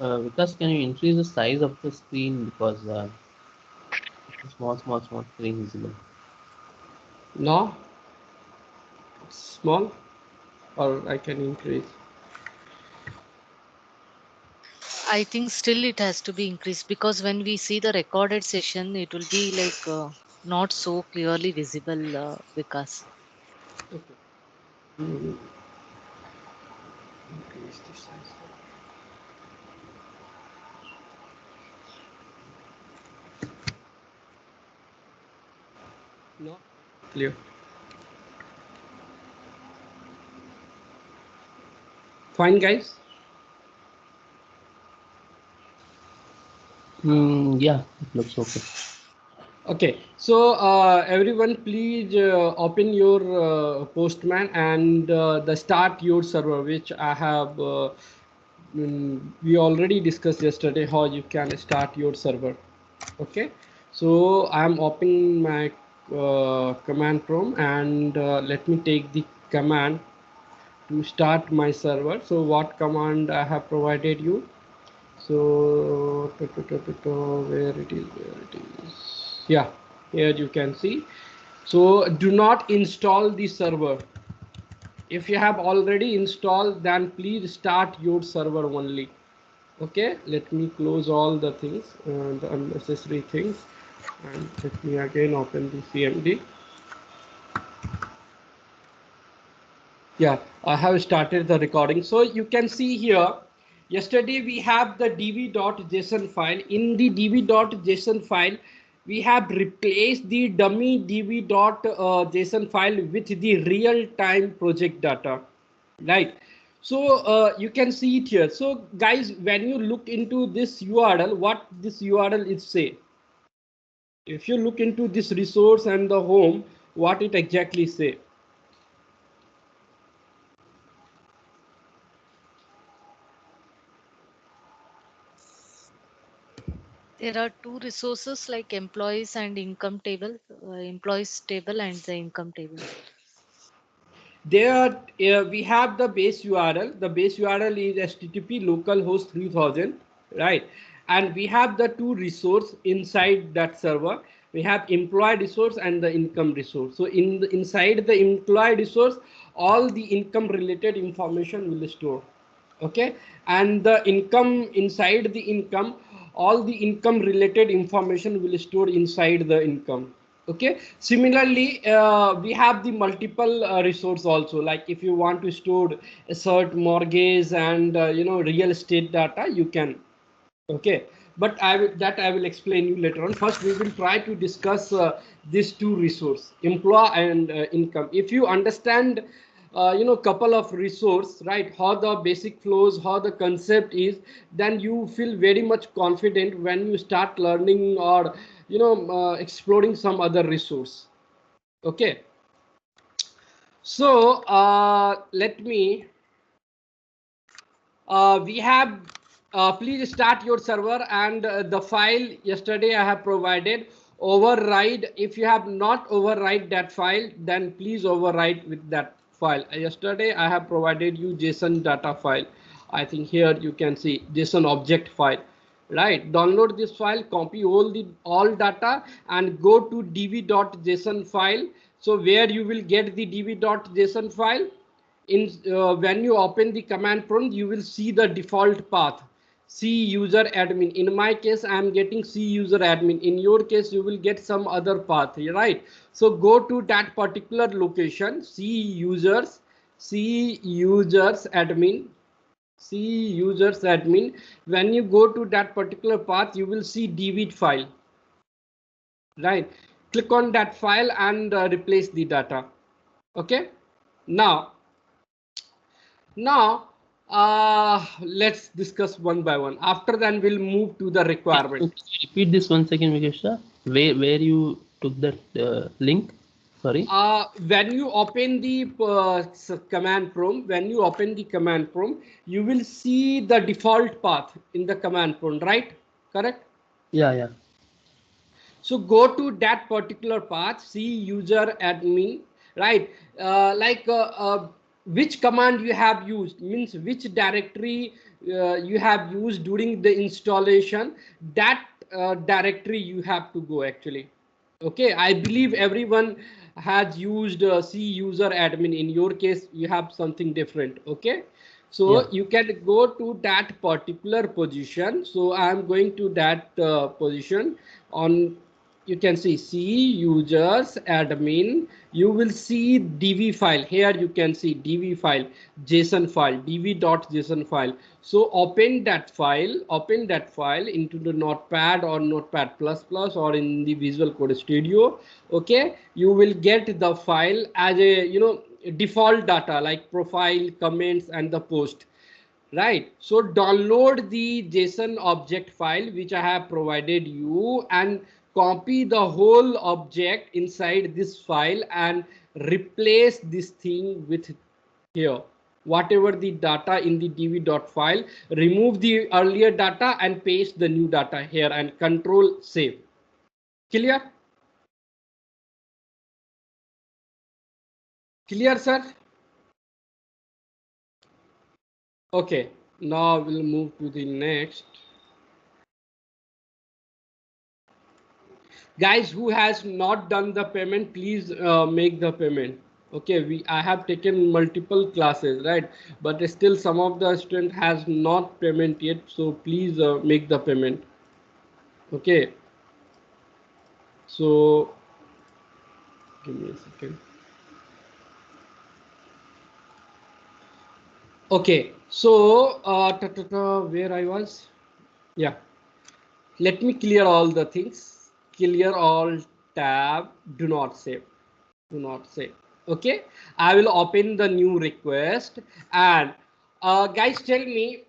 Because can you increase the size of the screen because it's small screen visible. No, it's small, or I can increase. I think still it has to be increased because when we see the recorded session, it will be like not so clearly visible, Vikas. Okay. Mm, increase the size. No, clear. Fine, guys. Yeah, it looks okay. Okay, so everyone, please open your Postman and the start your server, which I have. We already discussed yesterday how you can start your server. Okay, so I'm opening my command prompt and let me take the command to start my server. So what command I have provided you? So where it is, yeah, here you can see. So do not install the server. If you have already installed, then please start your server only. Okay, let me close all the things, the unnecessary things, and let me again open the CMD. Yeah, I have started the recording. So you can see here, yesterday we have the dv.json file. In the dv.json file, we have replaced the dummy dv.json file with the real-time project data, right? So you can see it here. So guys, when you look into this URL, what this URL is say? If you look into this resource and the home, what it exactly say? There are two resources like employees and income table, employees table and the income table. There we have the base URL. The base URL is http localhost 3000, right? And we have the two resource inside that server. We have employee resource and the income resource. So inside the employee resource, all the income related information will store. Okay, and the income, inside the income, all the income related information will store inside the income. Okay, similarly we have the multiple resource also, like if you want to store a cert mortgage and real estate data, you can. Okay, but I will explain you later on. First we will try to discuss these two resource, employee and income. If you understand couple of resource, right, how the basic flows, how the concept is, then you feel very much confident when you start learning or exploring some other resource. Okay, so let me we have please start your server and the file yesterday I have provided. Override, if you have not override that file, then please override with that file. Yesterday I have provided you JSON data file. I think here you can see JSON object file, right? Download this file, copy all data and go to dv.json file. So where you will get the dv.json file, in when you open the command prompt, you will see the default path, C user admin. In my case I am getting C user admin. In your case you will get some other path, right? So go to that particular location, C users admin, C users admin. When you go to that particular path, you will see dv file, right? Click on that file and replace the data. Okay, now Now, let's discuss one by one. After that, we'll move to the requirement. Can you repeat this one second, Vikesha? Where you took that link? Sorry. When you open the command prompt, you will see the default path in the command prompt, right? Correct? Yeah, yeah. So go to that particular path, see user admin, right? which command you have used, means which directory you have used during the installation, that directory you have to go actually. Okay, I believe everyone has used C user admin. In your case, you have something different. Okay, so Yeah. you can go to that particular position. So I am going to that position on, you can see C users admin. You will see dv file here. You can see dv file, JSON file, dv.json file. So open that file into the notepad or notepad plus plus or in the Visual Code Studio. Okay, you will get the file as a, you know, default data like profile, comments and the post. Right, so download the JSON object file which I have provided you and copy the whole object inside this file and replace this thing with here. Whatever the data in the dv.file, remove the earlier data and paste the new data here and control save. Clear? Clear, sir? Okay, now we'll move to the next. Guys who has not done the payment, please make the payment. Okay, I have taken multiple classes, right, but still some of the student has not payment yet, so please make the payment. Okay, so give me a second. Okay, so where I was, yeah, let me clear all the things. Clear all tab, do not save, do not save. Okay, I will open the new request and guys tell me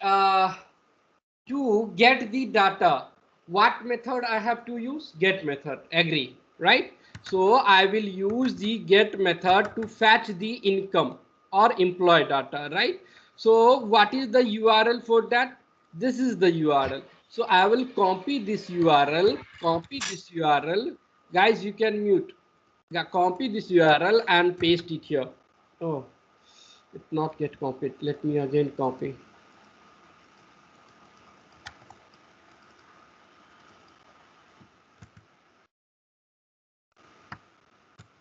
uh, to get the data, what method I have to use? Get method, agree, right? So I will use the get method to fetch the income or employee data, right? So what is the URL for that? This is the URL. So I will copy this URL, guys, you can mute. Yeah, copy this URL and paste it here. Oh, it not get copied. Let me again copy.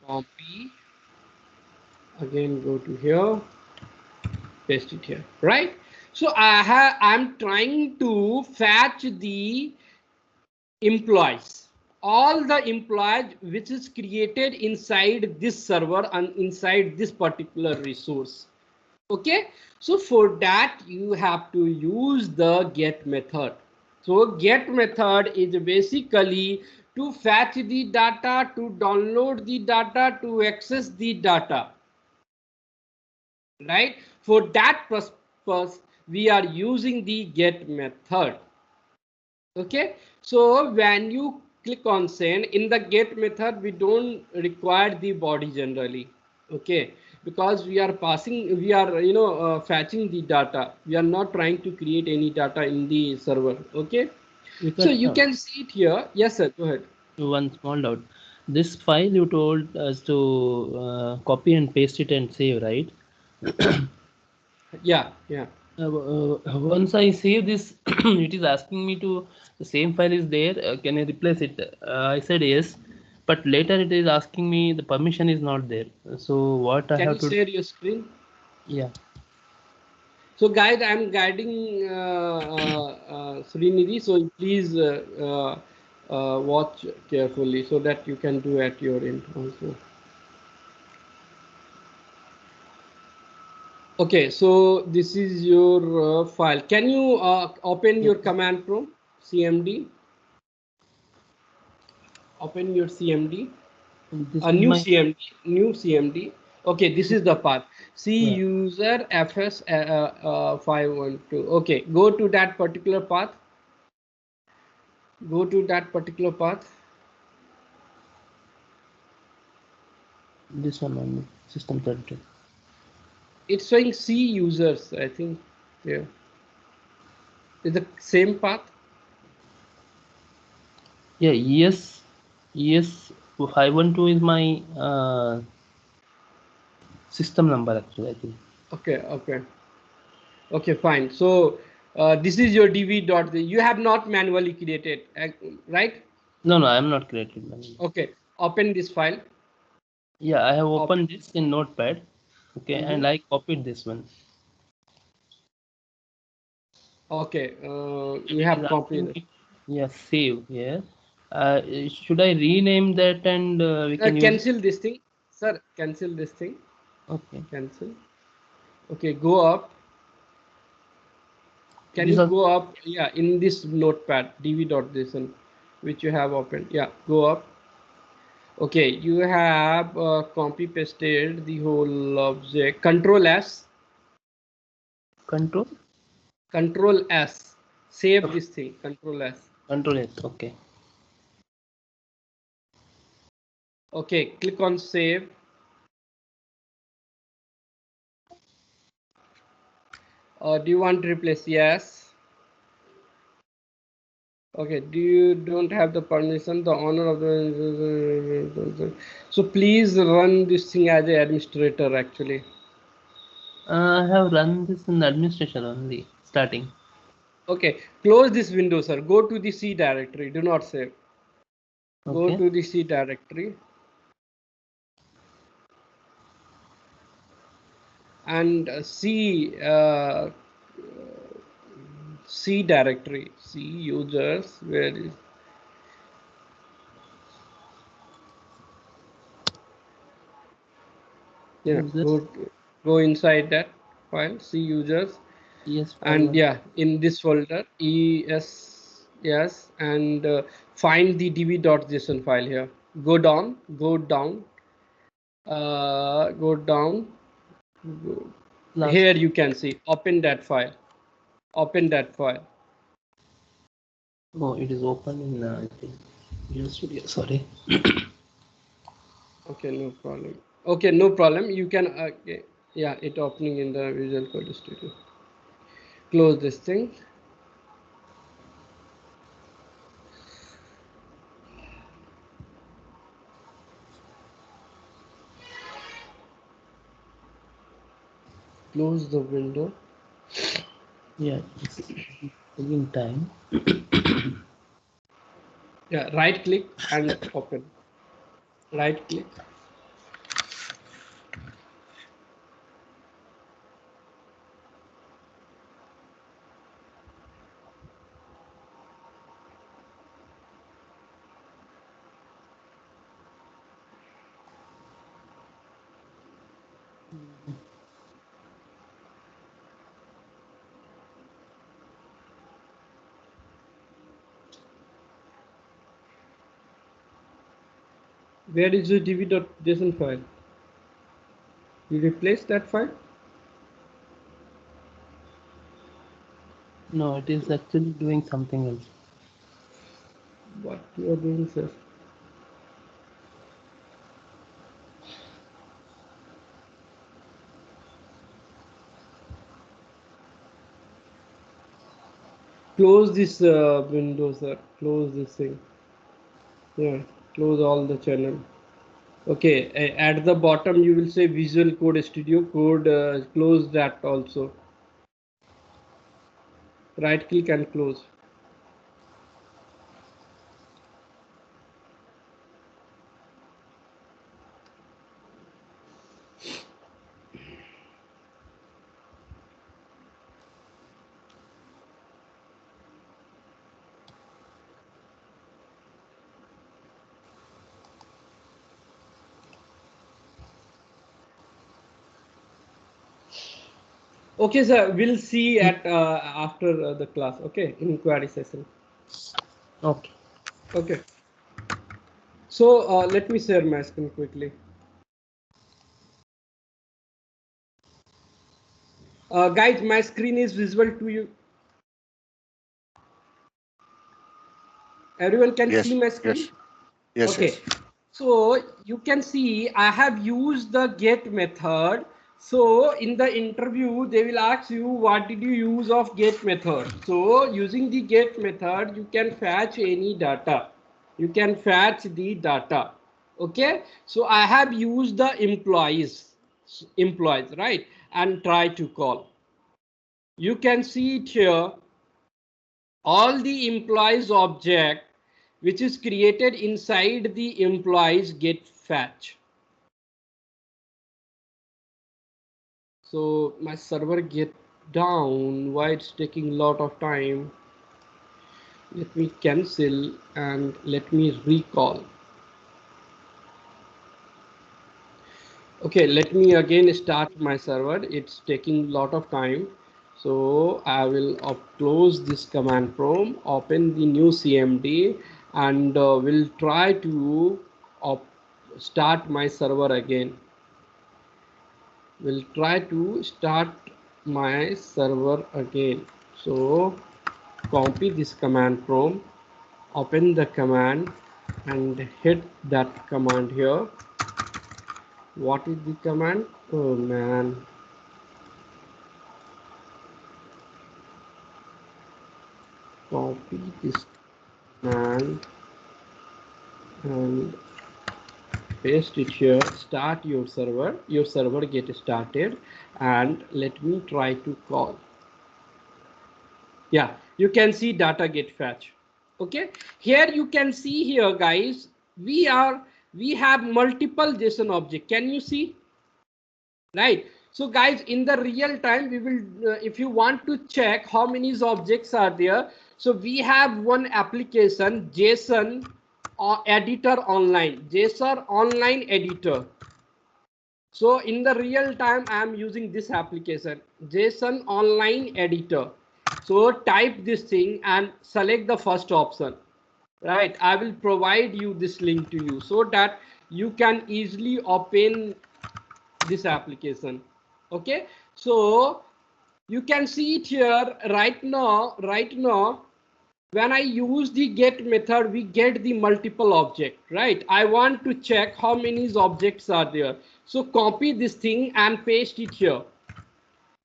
Copy. Again, go to here. Paste it here. Right. So I'm trying to fetch the employees. All the employees which is created inside this server and inside this particular resource. Okay, so for that you have to use the get method. So get method is basically to fetch the data, to download the data, to access the data, right? For that purpose we are using the get method. Okay, so when you click on send, in the get method we don't require the body generally. Okay, because we are passing, we are, you know, fetching the data. We are not trying to create any data in the server. Okay, so Because you can see it here. Yes sir, go ahead. one small doubt. This file you told us to copy and paste it and save, right? Yeah, yeah. Once I save this, it is asking me to, the same file is there. Can I replace it? I said yes, but later it is asking me the permission is not there. So what I Can have you to? share your screen? Yeah. So guys, I'm guiding Srinidhi, so please watch carefully so that you can do at your end also. Okay, so this is your file. Can you open your command prompt, CMD? Open your CMD. This A is new my. CMD, new CMD. Okay, this is the path. C Yeah. user FS 512. Okay, go to that particular path. Go to that particular path. This one on system 32. It's showing C users, I think. Yeah. Is the same path? Yeah. Yes. Yes. 512 is my system number actually, I think. Okay, fine. So this is your dv dot. You have not manually created, right? No, I am not created manually. Okay, open this file. Yeah, I have opened this in Notepad. Okay, and I copied this one. Okay, you have copied. Yeah, save here. Should I rename that and we can cancel this thing, sir. Cancel this thing. Okay. Cancel. Okay, go up. Can you go up? Yeah, in this notepad, dv.json, which you have opened. Yeah, go up. Okay, you have copy pasted the whole object. Control S. Control S. Save this thing. Control S. Control S. Okay. Okay, click on save. Do you want to replace? Yes. Okay, do you don't have the permission, the honor of the, so please run this thing as an administrator actually. I have run this in administration only, starting. Okay, close this window, sir. Go to the C directory, do not save. Okay. Go to the C directory. And C directory, C users, where is go inside that file, C users. Yes. And yeah, in this folder, yes, and find the dv.json file here. Go down. Here you can see, open that file. Oh, it is open in I think Visual Studio. Sorry. Okay, no problem. You can yeah, it opening in the Visual Code Studio. Close this thing. Close the window. Yeah, it's taking time. Yeah, right click and open. Right click. Where is the dv.json file? You replace that file? No, it is actually doing something else. What you are doing, sir? Close this window, sir. Close this thing. Yeah, close all the channel. Okay, at the bottom you will say Visual Code Studio Code. Close that also. Right click and close. Okay, sir. We'll see at after the class. Okay, in inquiry session. Okay. Okay. So let me share my screen quickly. Guys, my screen is visible to you. Everyone can see my screen? Yes. Okay. So you can see I have used the get method. So in the interview, they will ask you, what did you use of get method? So using the get method, you can fetch any data. You can fetch the data. Okay. So I have used the employees. employees, right? And try to call. You can see it here. All the employees object which is created inside the employees get fetch. So my server get down. Why it's taking a lot of time? Let me cancel and let me recall. Okay, let me again start my server. It's taking a lot of time. So I will close this command prompt, open the new CMD, and will try to start my server again. Will try to start my server again. So copy this command prompt, open the command and hit that command here. What is the command? Oh man. Copy this command and paste it here. Start your server get started, and let me try to call. Yeah, you can see data get fetch. Okay, here you can see here guys, we have multiple JSON object. Can you see? Right. So guys, in the real time, we will, if you want to check how many objects are there. So we have one application, JSON editor online, JSON online editor. So in the real time, I am using this application, JSON online editor. So type this thing and select the first option. Right. I will provide you this link to you so that you can easily open this application. Okay, so you can see it here right now. When I use the get method, we get the multiple object, right? I want to check how many objects are there. So copy this thing and paste it here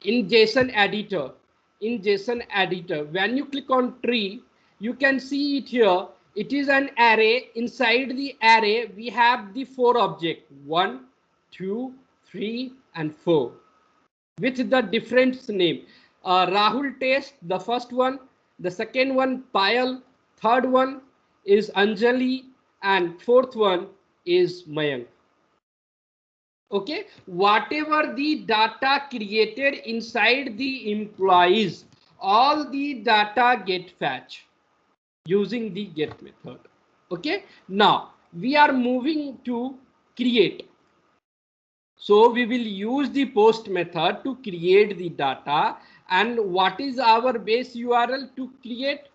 in JSON editor. In JSON editor, when you click on tree, you can see it here. It is an array. Inside the array, we have the 4 objects, 1, 2, 3, and 4, with the different name. Rahul Test, the first one. The second one, Payal. Third one is Anjali. And fourth one is Mayank. Okay, whatever the data created inside the employees, all the data get fetched using the get method. Okay, now we are moving to create. So we will use the post method to create the data. And what is our base URL to create?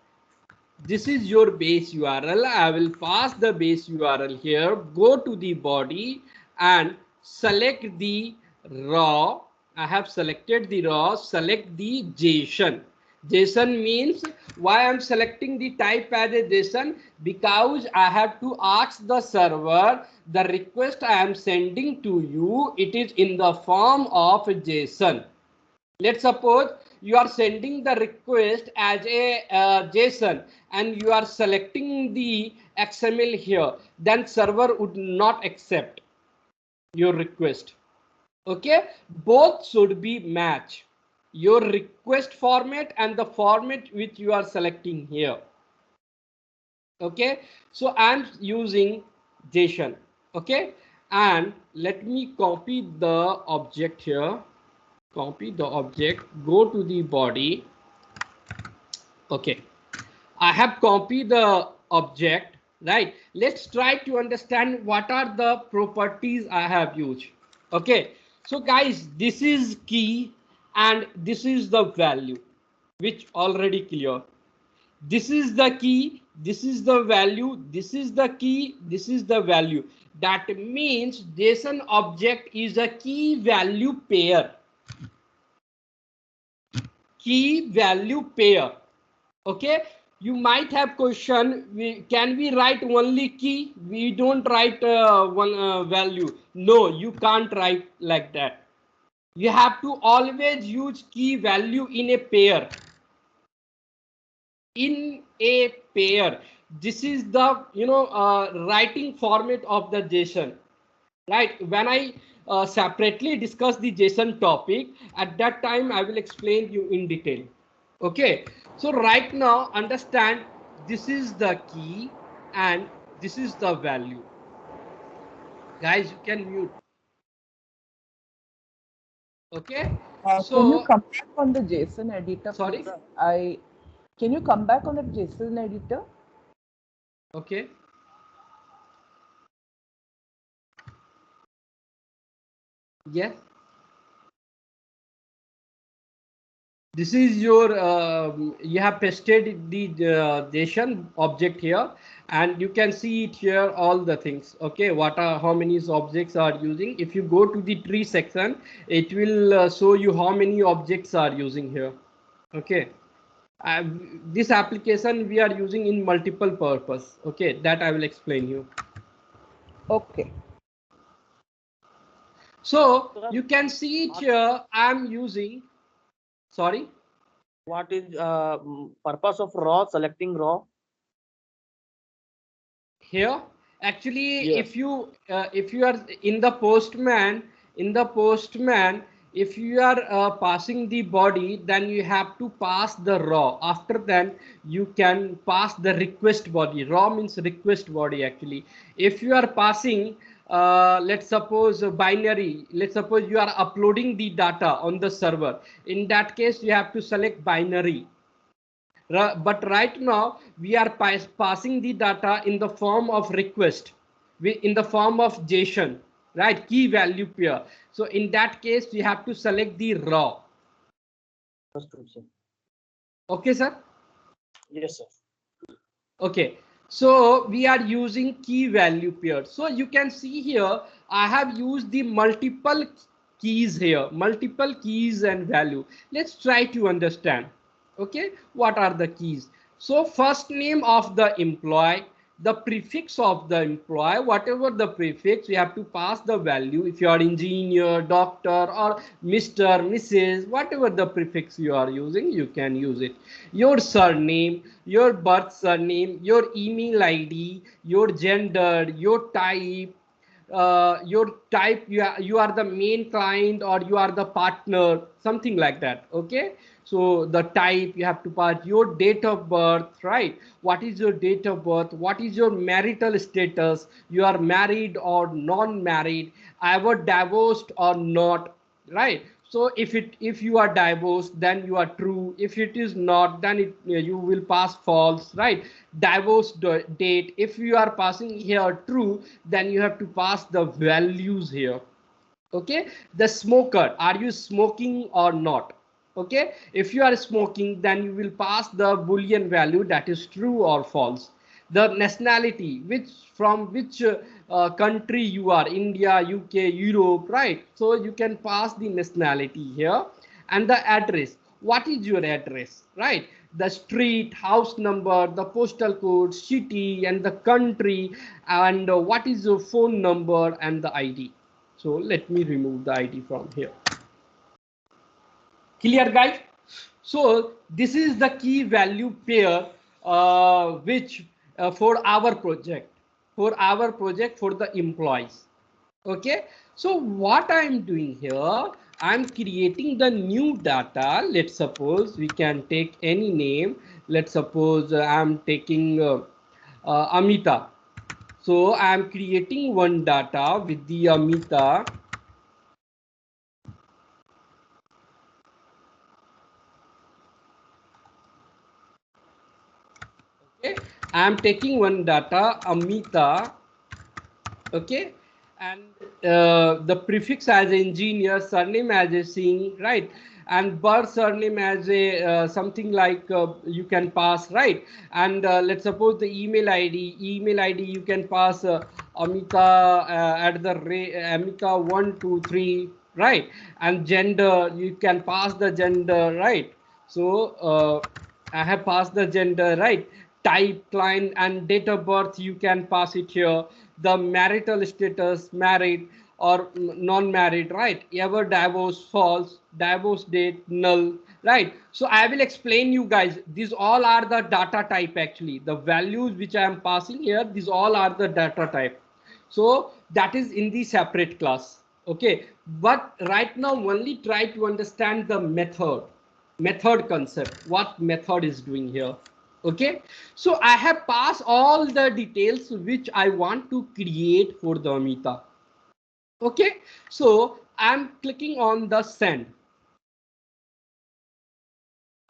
This is your base URL. I will pass the base URL here. Go to the body and select the raw. I have selected the raw. Select the JSON. JSON means why I'm selecting the type as a JSON, because I have to ask the server the request I am sending to you. It is in the form of JSON. Let's suppose you are sending the request as a JSON and you are selecting the XML here, then server would not accept your request. Okay, both should be match, your request format and the format which you are selecting here. Okay, so I'm using JSON. Okay, and let me copy the object here. Copy the object, go to the body. Okay, I have copied the object, right? Let's try to understand what are the properties I have used. Okay, so guys, this is key and this is the value, which already clear. This is the key, this is the value, this is the key, this is the value. That means JSON object is a key value pair. Key value pair. Okay, you might have question, can we write only key? We don't write one value. No, you can't write like that. You have to always use key value in a pair. In a pair. This is the writing format of the JSON. right? When I separately discuss the JSON topic, at that time I will explain you in detail. Okay, so right now understand, this is the key and this is the value. Guys, you can mute. Okay, Can you so come back on the JSON editor, sorry. please? Can you come back on the JSON editor? Okay. Yes. This is your you have pasted the JSON object here, and you can see it here, all the things. Okay, what are, how many objects are using? If you go to the tree section, it will show you how many objects are using here. Okay, uh, this application we are using in multiple purpose. Okay, that I will explain you. Okay. So you can see it here. I'm using, sorry. What is purpose of raw, selecting raw? Here actually, Yes. if you are in the postman, if you are passing the body, then you have to pass the raw. After then you can pass the request body. Raw means request body actually. If you are passing let's suppose a binary, let's suppose you are uploading the data on the server, in that case you have to select binary. But right now we are passing the data in the form of request, in the form of JSON, right? Key value pair. So in that case we have to select the raw. Understood, sir. Okay, sir. Yes, sir. Okay, so we are using key value pair. So you can see here I have used the multiple keys here, multiple keys and value. Let's try to understand. Okay, what are the keys? So first name of the employee, the prefix of the employee, whatever the prefix, we have to pass the value. If you are engineer, doctor, or Mr., Mrs., whatever the prefix you are using, you can use it. Your surname, your birth surname, your email ID, your gender, your type, you are the main client or you are the partner, something like that. Okay, so the type you have to pass, your date of birth, right? What is your date of birth? What is your marital status? You are married or non-married? Ever divorced or not? Right? So if you are divorced, then you are true. If it is not, then you will pass false, right? Divorce date, if you are passing here true, then you have to pass the values here. Okay, the smoker, are you smoking or not? Okay, if you are smoking, then you will pass the boolean value, that is true or false. The nationality, from which country you are, India, UK, Europe, right? So you can pass the nationality here. And the address, what is your address, right? The street, house number, the postal code, city, and the country, and what is your phone number and the ID. So let me remove the ID from here. Clear, guys? So this is the key value pair which for our project, for the employees. Okay, so what I'm doing here, I'm creating the new data. Let's suppose we can take any name. Let's suppose I'm taking Amita. So I'm creating one data with the Amita. Okay, I'm taking one data Amita. Okay, and the prefix as engineer, surname as a Singh, right? And birth surname as a something like you can pass, right? And let's suppose the email ID you can pass Amita at the Amita 123, right? And gender, you can pass the gender, right? So I have passed the gender, right? Type, client, and date of birth, you can pass it here. The marital status, married or non-married, right? Ever divorced, false, divorce date, null, right? So I will explain you guys, these all are the data type actually. The values which I am passing here, these all are the data type. So that is in the separate class. Okay, but right now only try to understand the method concept, what method is doing here. Okay, so I have passed all the details which I want to create for the Amita. Okay, so I'm clicking on the send.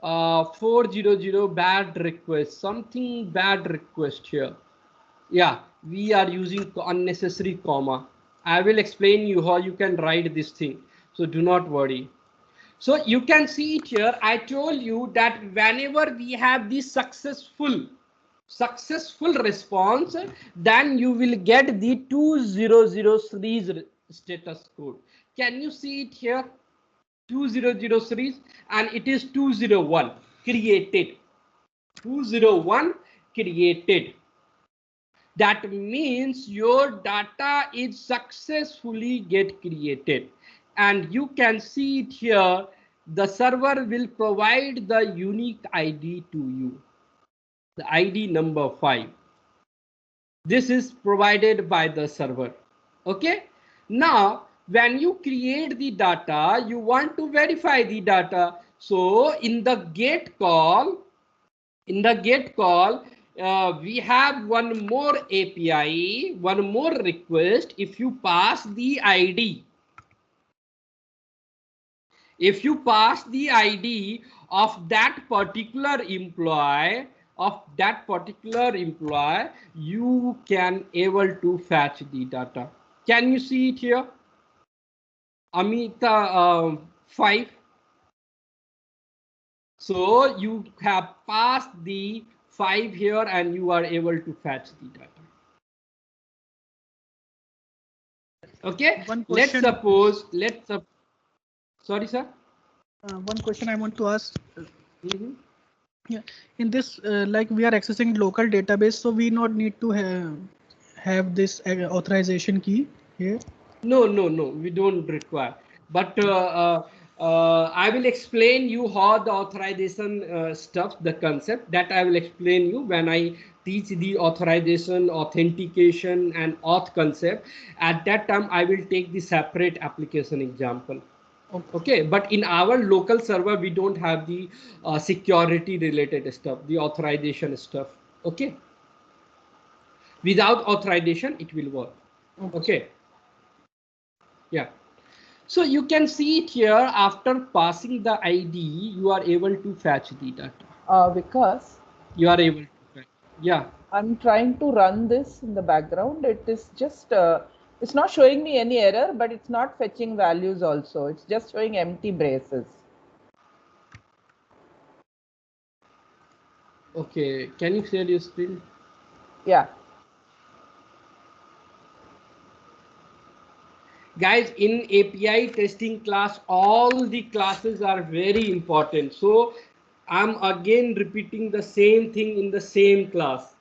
400 bad request, something bad request here. Yeah, we are using unnecessary comma. I will explain you how you can write this thing, so do not worry. So you can see it here. I told you that whenever we have the successful response, then you will get the 2003 status code. Can you see it here? 2003, and it is 201 created. 201 created. That means your data is successfully get created, and you can see it here. The server will provide the unique ID to you, the ID number 5. This is provided by the server. Okay, now when you create the data, you want to verify the data. So in the get call, we have one more API, one more request. If you pass the ID, of that particular employee, you can able to fetch the data. Can you see it here? Amita 5. So you have passed the 5 here and you are able to fetch the data. Okay, let's suppose, sorry sir. One question I want to ask. Yeah, in this, like we are accessing local database, so we not need to have this authorization key here. No, we don't require. But I will explain you how the authorization stuff, the concept that I will explain you when I teach the authorization, authentication, and auth concept. At that time, I will take the separate application example. Okay, but in our local server, we don't have the security related stuff, the authorization stuff. Okay, without authorization, it will work. Okay. Yeah, so you can see it here. After passing the ID, you are able to fetch the data. Vikas, You are able to fetch. Yeah. I'm trying to run this in the background. It is just, it's not showing me any error, but it's not fetching values also. It's just showing empty braces. Okay, can you share your screen? Yeah. Guys, in API testing class, all the classes are very important. So I'm again repeating the same thing in the same class.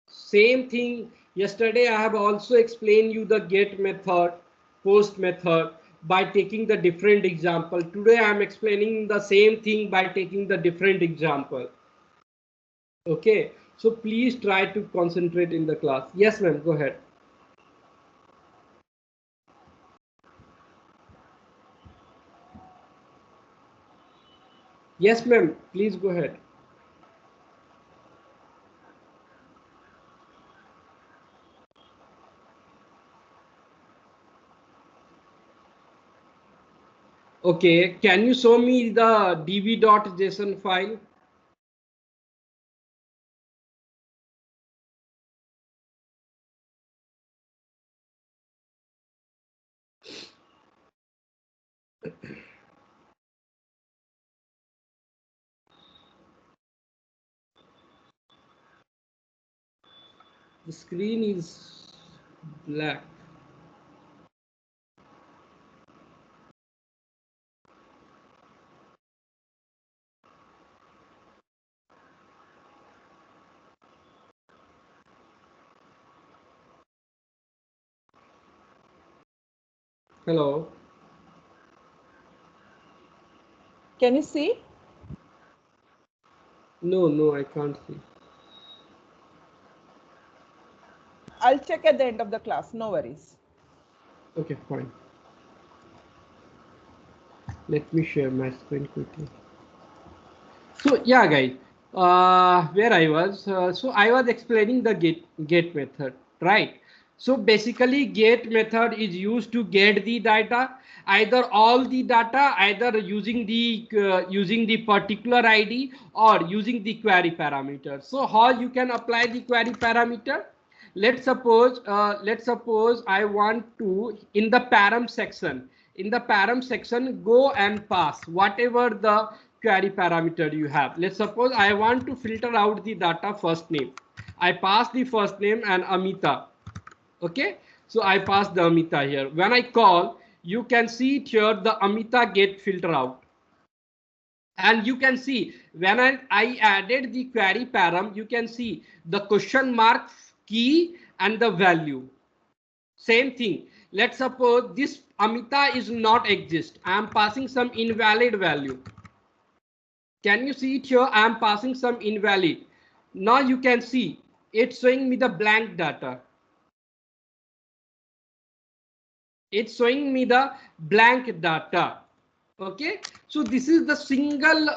Same thing. Yesterday, I have also explained you the get method, post method by taking the different example. Today, I'm explaining the same thing by taking the different example. Okay, so please try to concentrate in the class. Yes, ma'am, go ahead. Yes, ma'am, please go ahead. Okay, can you show me the db.json file? The screen is black. Hello. Can you see? No, I can't see. I'll check at the end of the class. No worries. Okay, fine. Let me share my screen quickly. So yeah, guys, where I was, so I was explaining the get method, right? So basically, get method is used to get the data, either all the data, either using the particular ID or using the query parameter. So how you can apply the query parameter? Let's suppose I want to, in the param section, go and pass whatever the query parameter you have. Let's suppose I want to filter out the data first name. I pass the first name and Amita. Okay, so I pass the Amita here. When I call, you can see it here, the Amita get filter out. And you can see when I added the query param, you can see the question mark key and the value. Same thing. Let's suppose this Amita is not exist. I am passing some invalid value. Can you see it here? I am passing some invalid. Now you can see it's showing me the blank data. It's showing me the blank data. Okay, so this is the single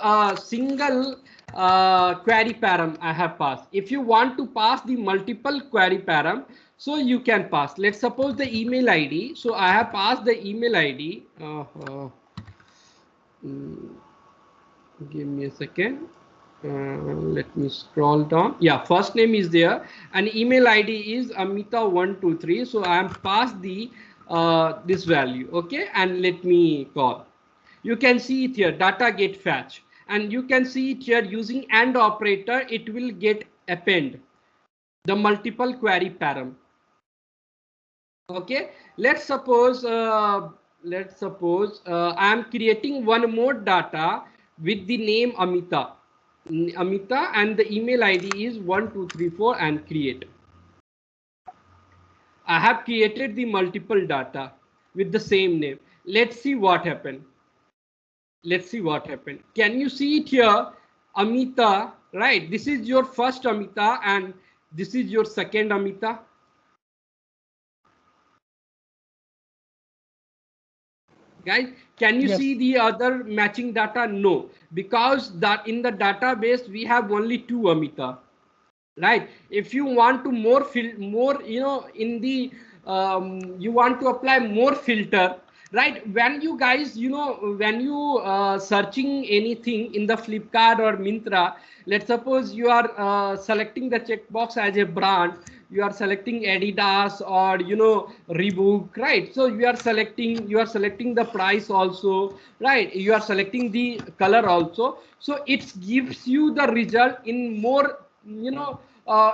query param I have passed. If you want to pass the multiple query param, so you can pass. Let's suppose the email ID. So I have passed the email ID. Give me a second. Let me scroll down. Yeah, first name is there and email ID is Amita123. So I am past the this value. Okay, and let me call. You can see it here, data get fetch, and you can see it here using AND operator. It will get append the multiple query param. Okay, let's suppose I am creating one more data with the name Amita, and the email ID is 1234 and create. I have created the multiple data with the same name. Let's see what happened. Let's see what happened. Can you see it here? Amita, right? This is your first Amita and this is your second Amita. Guys, can you see the other matching data? No, because that in the database we have only two Amita, right? If you want to more, you know, in the you want to apply more filter, right? When you guys, you know, when you searching anything in the Flipkart or Myntra, let's suppose you are selecting the checkbox as a brand, you are selecting Adidas or, you know, Reebok, right? So you are selecting the price also, right? You are selecting the color also. So it gives you the result in more, you know,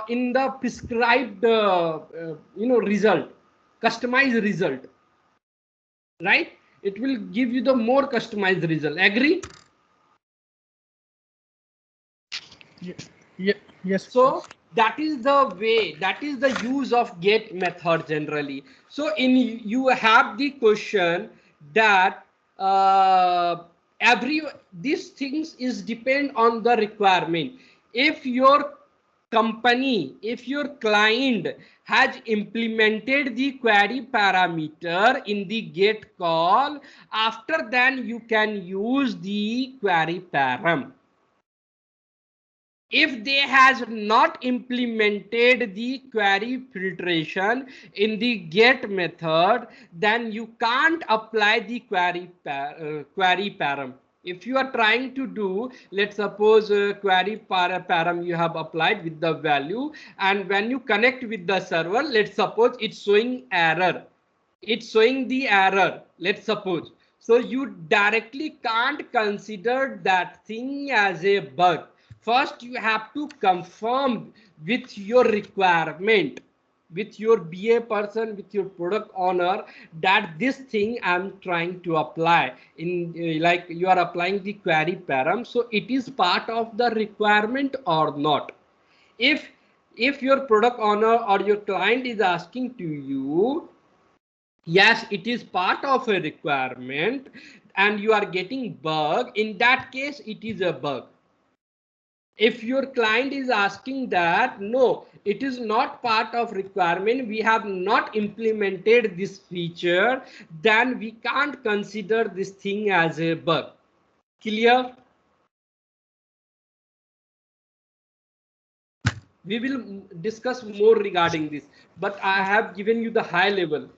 in the prescribed, you know, result, customized result, right? It will give you the more customized result. Agree? Yeah. Yes. So that is the way, that is the use of get method generally. So in you have the question that these things is depend on the requirement. If your company, if your client has implemented the query parameter in the get call, after then you can use the query param. If they has not implemented the query filtration in the get method, then you can't apply the query param. If you are trying to do, let's suppose query param you have applied with the value, and when you connect with the server, let's suppose it's showing error. It's showing the error, let's suppose. So you directly can't consider that thing as a bug. First, you have to confirm with your requirement, with your BA person, with your product owner, that this thing I'm trying to apply in, like you are applying the query param. So it is part of the requirement or not. If your product owner or your client is asking to you, yes, it is part of a requirement and you are getting bug, in that case, it is a bug. If your client is asking that, no, it is not part of requirement, we have not implemented this feature, then we can't consider this thing as a bug. Clear? We will discuss more regarding this, but I have given you the high level.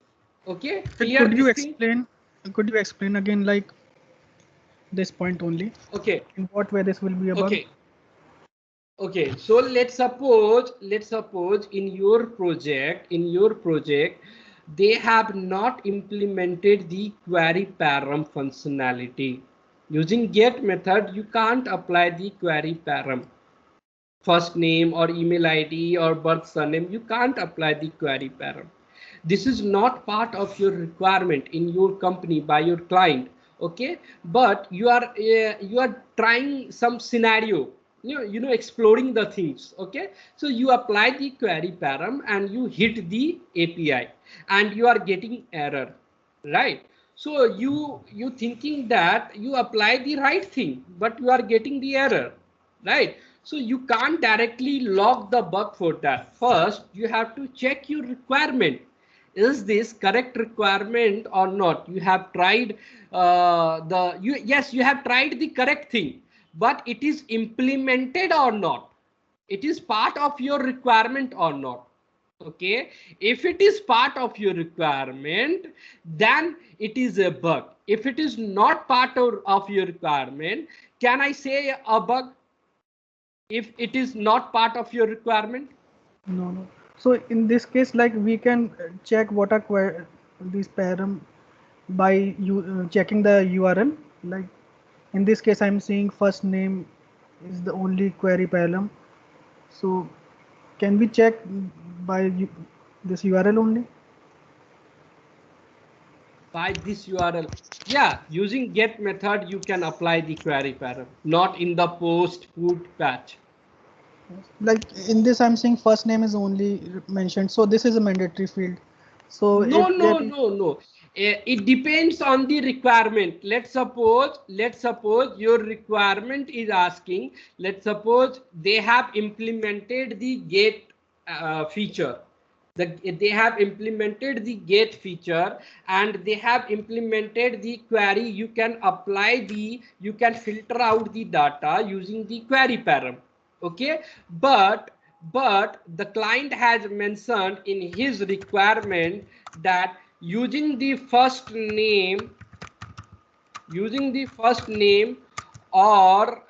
Okay, clear? Could you explain? Could you explain again, like this point only? Okay. In what way this will be a bug? Okay. Okay. So let's suppose in your project, they have not implemented the query param functionality. Using get method, you can't apply the query param. First name or email ID or birth surname, you can't apply the query param. This is not part of your requirement in your company by your client. Okay, but you are trying some scenario, exploring the things. Okay, so you apply the query param and you hit the API and you are getting error, right? So you thinking that you apply the right thing, but you are getting the error, right? So you can't directly log the bug for that. First, you have to check your requirement. Is this correct requirement or not? You have tried yes, you have tried the correct thing, but it is implemented or not? It is part of your requirement or not? Okay, if it is part of your requirement, then it is a bug. If it is not part of your requirement, can I say a bug if it is not part of your requirement? No. So in this case, like we can check what are these param by checking the URL. Like in this case, I'm seeing first name is the only query param. So can we check by this URL only? By this URL, yeah, using get method you can apply the query param, not in the post put patch. Like in this, I'm seeing first name is only mentioned. So this is a mandatory field. So No. It depends on the requirement. Let's suppose your requirement is asking, let's suppose they have implemented the get feature. They have implemented the get feature and they have implemented the query. You can filter out the data using the query param. Okay, but the client has mentioned in his requirement that using the first name or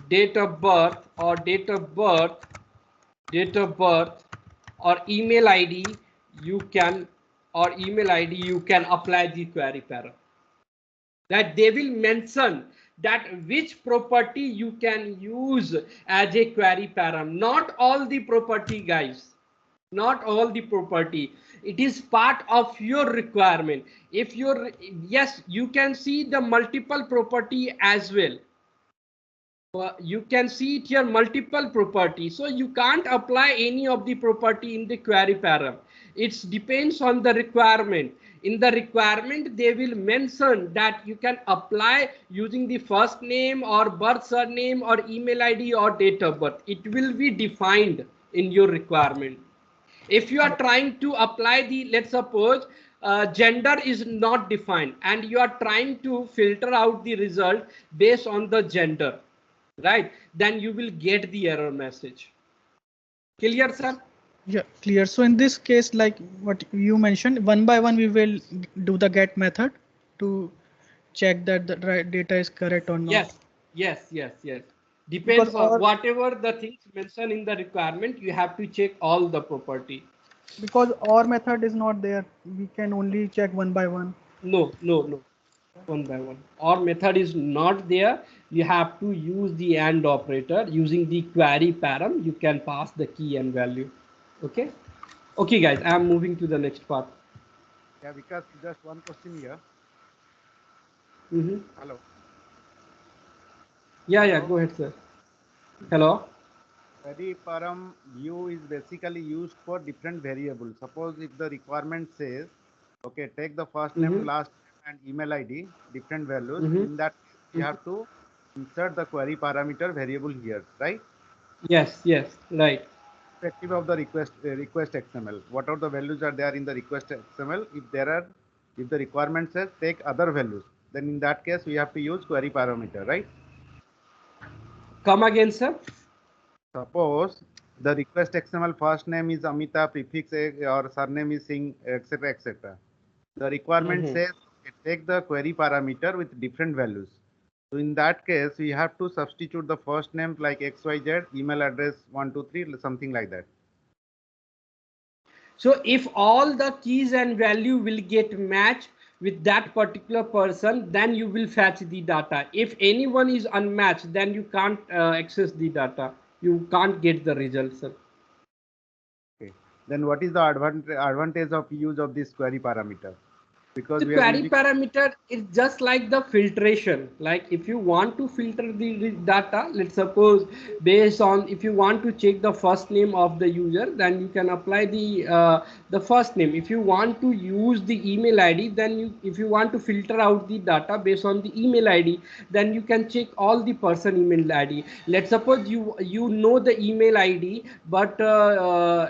date of birth or email ID, you can apply the query param. That they will mention that which property you can use as a query param. Not all the property, guys, not all the property. It is part of your requirement. If you're, yes, you can see the multiple property as well. You can see it here, multiple property. So you can't apply any of the property in the query param. It depends on the requirement. In the requirement, they will mention that you can apply using the first name or birth surname or email ID or date of birth. It will be defined in your requirement. If you are trying to apply the, let's suppose gender is not defined and you are trying to filter out the result based on the gender, right? Then you will get the error message. Clear, sir? Yeah, clear. So in this case, like what you mentioned, one by one, we will do the get method to check that the right data is correct or not. Yes. Depends on whatever the things mentioned in the requirement, you have to check all the property. Because OR method is not there, we can only check one by one. No. One by one. OR method is not there. You have to use the AND operator. Using the query param, you can pass the key and value. Okay, guys, I am moving to the next part. Yeah, because just one question here. Hello. Yeah, go ahead, sir. Hello. Query param view is basically used for different variables. Suppose if the requirement says, okay, take the first name, last name, and email ID, different values. In that, we have to insert the query parameter variable here, right? Yes, yes, right. Irrespective of the request XML, what are the values are there in the request XML? If the requirement says take other values, then in that case we have to use query parameter, right? Come again, sir. Suppose the request XML first name is Amita, prefix or surname is Singh, etc., etc. The requirement says take the query parameter with different values. So in that case, we have to substitute the first name like XYZ, email address 123, something like that. So if all the keys and value will get matched with that particular person, then you will fetch the data. If anyone is unmatched, then you can't access the data. You can't get the results, sir. Okay. Then what is the advantage of use of this query parameter? Because The we are query using parameter is just like the filtration. Like if you want to filter the data, let's suppose based on, if you want to check the first name of the user, then you can apply the first name. If you want to use the email ID, then if you want to filter out the data based on the email ID, then you can check all the person email ID. Let's suppose you know the email ID, but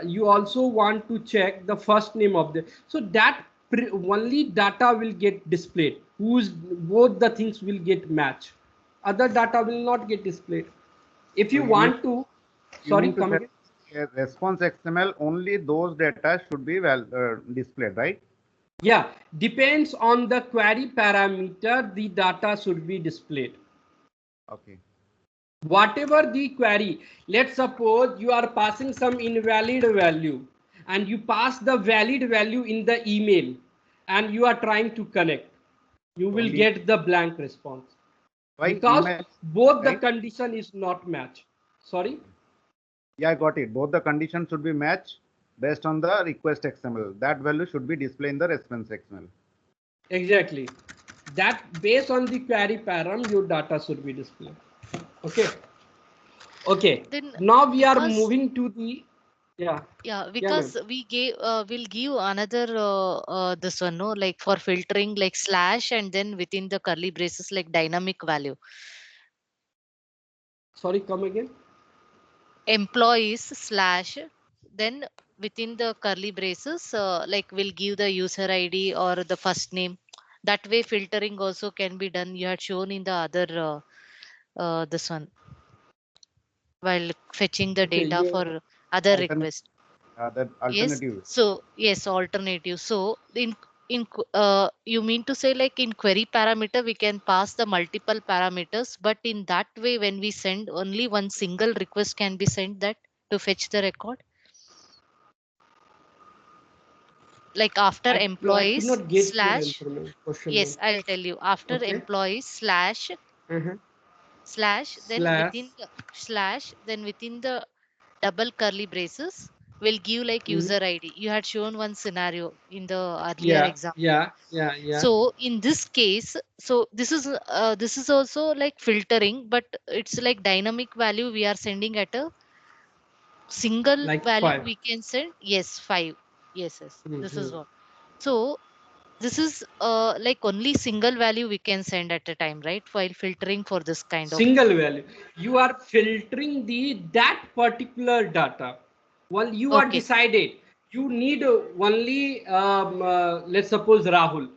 you also want to check the first name of the, so that only data will get displayed, whose both the things will get matched, other data will not get displayed. If you want to, you sorry, mean to come say again. response XML only those data should be displayed, right? Yeah, depends on the query parameter, the data should be displayed. Okay. Whatever the query, let's suppose you are passing some invalid value and you pass the valid value in the email and you are trying to connect, you will Only get the blank response by because email, both the right? condition is not matched. Sorry. Yeah, I got it. Both the conditions should be matched based on the request XML. That value should be displayed in the response XML. Exactly. That based on the query param, your data should be displayed. Okay. Okay. Then Now we are because moving to the, yeah. yeah, Yeah, ma'am. because we gave we'll give another this one, no, like for filtering like slash and then within the curly braces like dynamic value. Sorry, come again. Employees slash then within the curly braces like we'll give the user ID or the first name. That way filtering also can be done. You had shown in the other this one while fetching the Okay, data yeah. for other Alternate, request. that Yes. alternative. So yes, alternative. So you mean to say like in query parameter we can pass the multiple parameters, but in that way when we send only one single request can be sent that to fetch the record. Like after I could employees not get your slash, information question, ma'am. yes, I'll tell you. After Okay. employees slash Uh-huh. slash, then Slash. within the slash, then within the double curly braces will give like Mhm. user ID. You had shown one scenario in the earlier Yeah, example. yeah, yeah, yeah. So in this case, so this is also like filtering, but it's like dynamic value we are sending at a single Like value 5. we can send. Yes, 5. Yes, yes. This is Mhm. what. So this is like only single value we can send at a time, right? While filtering for this kind of. Single value. You are filtering that particular data. Well, you are Okay. decided. You need only let's suppose Rahul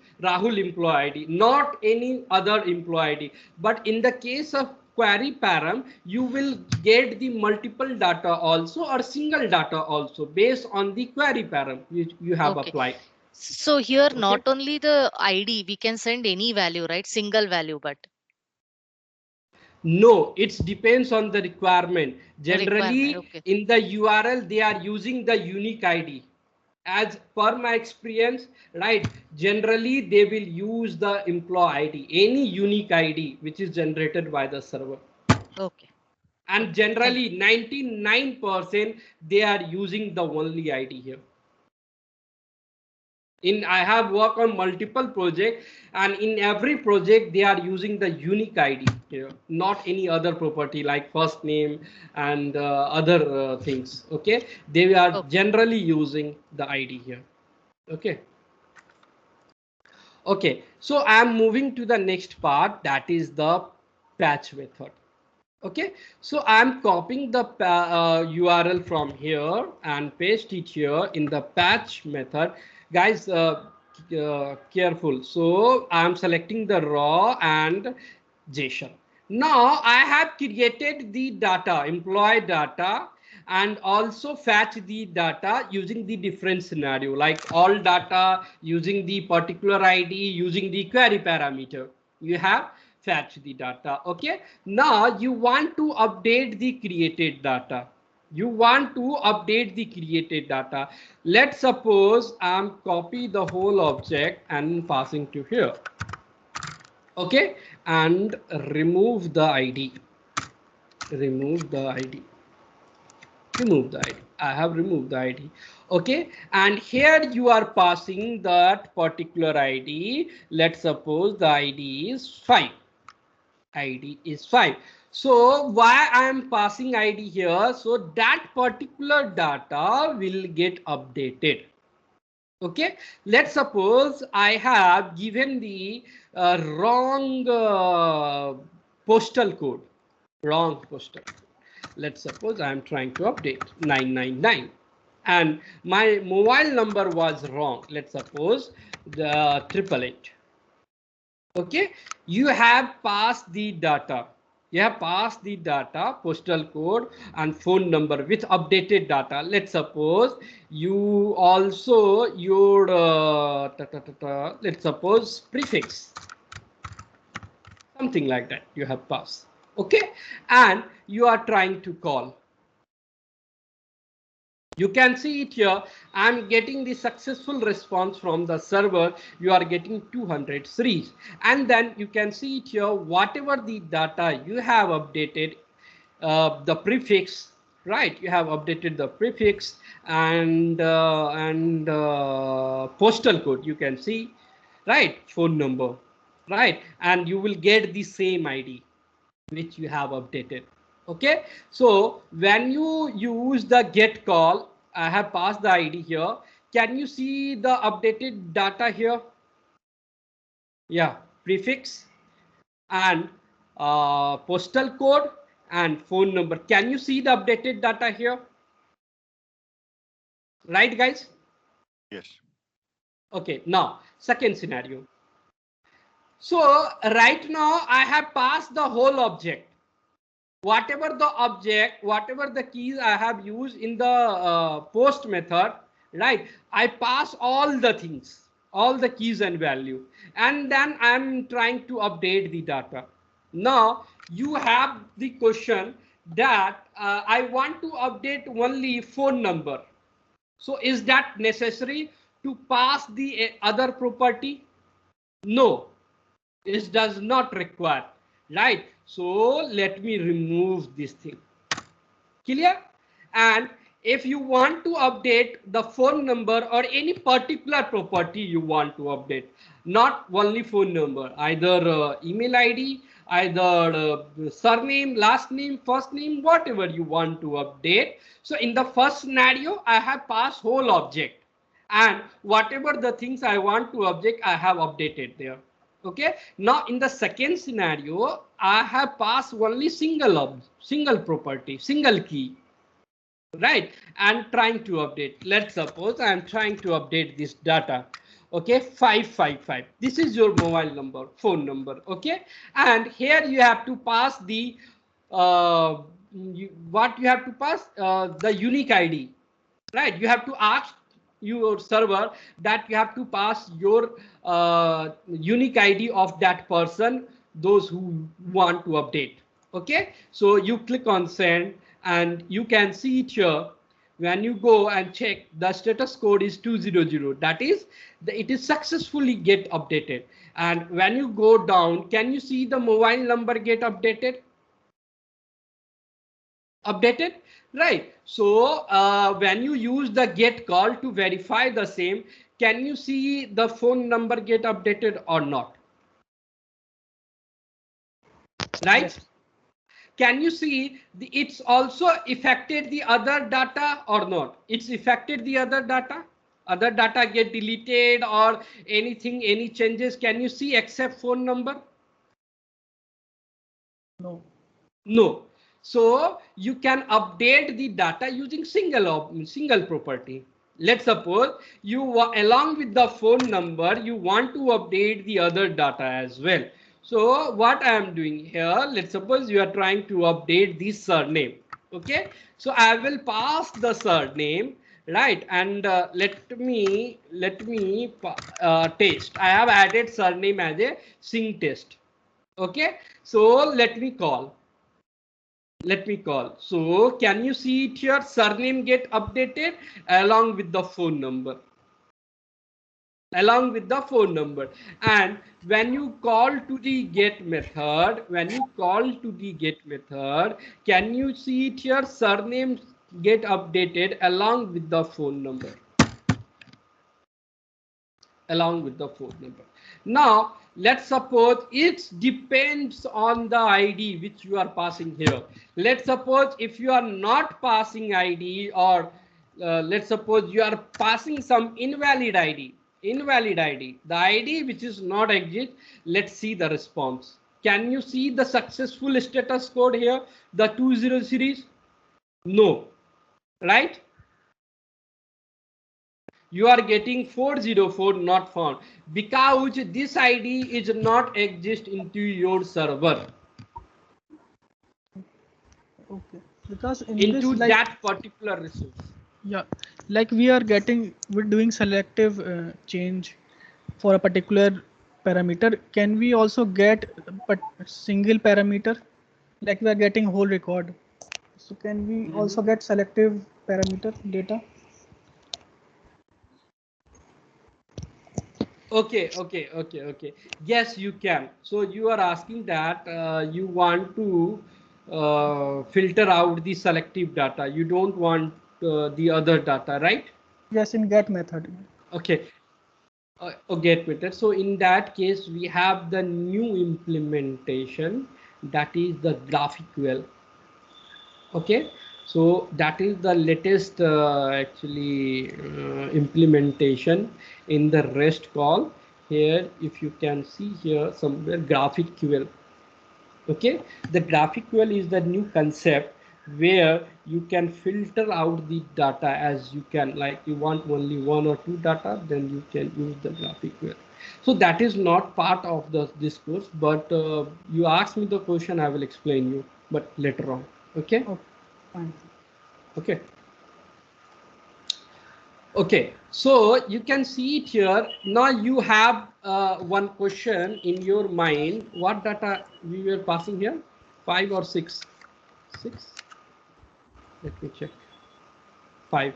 employee ID, not any other employee ID. But in the case of query param, you will get the multiple data also or single data also based on the query param you have Okay. applied. So here Okay. not only the ID, we can send any value, right? Single value, but No, it depends on the requirement. requirement. Generally, Okay. in the URL, they are using the unique ID. As per my experience, right? Generally, they will use the employee ID, any unique ID which is generated by the server. Okay. And Okay. Thank generally, 99% they are using the only ID here. I have worked on multiple projects, and in every project they are using the unique ID here, not any other property like first name and other things. Okay, they are okay. generally using the ID here. Okay. Okay, so I'm moving to the next part, that is the patch method. Okay, so I'm copying the URL from here and paste it here in the patch method. Guys, careful. So I'm selecting the raw and JSON. Now I have created the data, employee data, and also fetch the data using the different scenario, like all data using the particular ID, using the query parameter. You have fetch the data. Okay, now you want to update the created data. You want to update the created data. Let's suppose I'm copy the whole object and passing to here. Okay, and remove the ID. Remove the ID. Remove the ID. I have removed the ID. Okay, and here you are passing that particular ID. Let's suppose the ID is 5. ID is 5. So why I am passing ID here? So that particular data will get updated. Okay, let's suppose I have given the wrong postal code. Wrong postal code. Let's suppose I am trying to update 999 and my mobile number was wrong. Let's suppose the 888. Okay, you have passed the data. You have passed the data, postal code and phone number with updated data. Let's suppose you also your let's suppose prefix, something like that you have passed. Okay, and you are trying to call. You can see it here. I'm getting the successful response from the server. You are getting 200 series. And then you can see it here, whatever the data you have updated, the prefix, right? You have updated the prefix and postal code. You can see, right? Phone number, right? And you will get the same ID which you have updated. Okay, so when you use the get call, I have passed the ID here. Can you see the updated data here? Yeah, prefix and postal code and phone number. Can you see the updated data here? Right, guys? Yes. Okay, now second scenario. So right now I have passed the whole object. Whatever the object, whatever the keys I have used in the post method, right? I pass all the things, all the keys and value, and then I'm trying to update the data. Now you have the question that I want to update only phone number. So is that necessary to pass the other property? No, it does not require, right? So let me remove this thing. Clear? And if you want to update the phone number or any particular property you want to update, not only phone number, either email ID, either surname, last name, first name, whatever you want to update. So in the first scenario, I have passed whole object, and whatever the things I want to update, I have updated there. Okay, now in the second scenario, I have passed only single property, single key, right? And trying to update. Let's suppose I am trying to update this data. Okay, 555. This is your mobile number, phone number. Okay, and here you have to pass the what you have to pass, the unique ID, right? You have to ask your server that you have to pass your unique ID of that person, those who want to update. Okay, so you click on send and you can see it here. When you go and check, the status code is 200. That is, it is successfully get updated. And when you go down, can you see the mobile number get updated? Updated, right? So when you use the get call to verify the same, can you see the phone number get updated or not? Right? Yes. Can you see it's also affected the other data or not? It's affected the other data. Other data get deleted or anything, any changes, can you see except phone number? No. No. So you can update the data using single property. Let's suppose you along with the phone number, you want to update the other data as well. So what I am doing here, let's suppose you are trying to update the surname. Okay, so I will pass the surname, right? And let me test. I have added surname as a sing test. Okay, so let me call. So can you see it here? Surname get updated along with the phone number. And when you call to the get method, can you see it here? Surname get updated along with the phone number. Now let's suppose it depends on the ID which you are passing here. Let's suppose if you are not passing ID, or let's suppose you are passing some invalid ID, the ID which is not exist. Let's see the response. Can you see the successful status code here, the 20 series? No, right? You are getting 404 not found because this ID is not exist into your server. Okay. Because in into this, like, that particular resource. yeah, like we're doing selective change for a particular parameter. Can we also get a single parameter? Like we are getting whole record. So can we also get selective parameter data? Okay. Yes, you can. So you are asking that you want to filter out the selective data. You don't want the other data, right? Yes, in get method. Okay. Get method. So in that case, we have the new implementation, that is the GraphQL. Okay, so that is the latest implementation in the REST call. Here, if you can see here somewhere, GraphQL. Okay, the GraphQL is the new concept where you can filter out the data as you can, like you want only one or two data, then you can use the GraphQL. So that is not part of this course, but you asked me the question, I will explain you, but later on. Okay. Fine. Okay, so you can see it here. Now you have one question in your mind. What data we were passing here? 5 or 6? 6? Let me check. 5.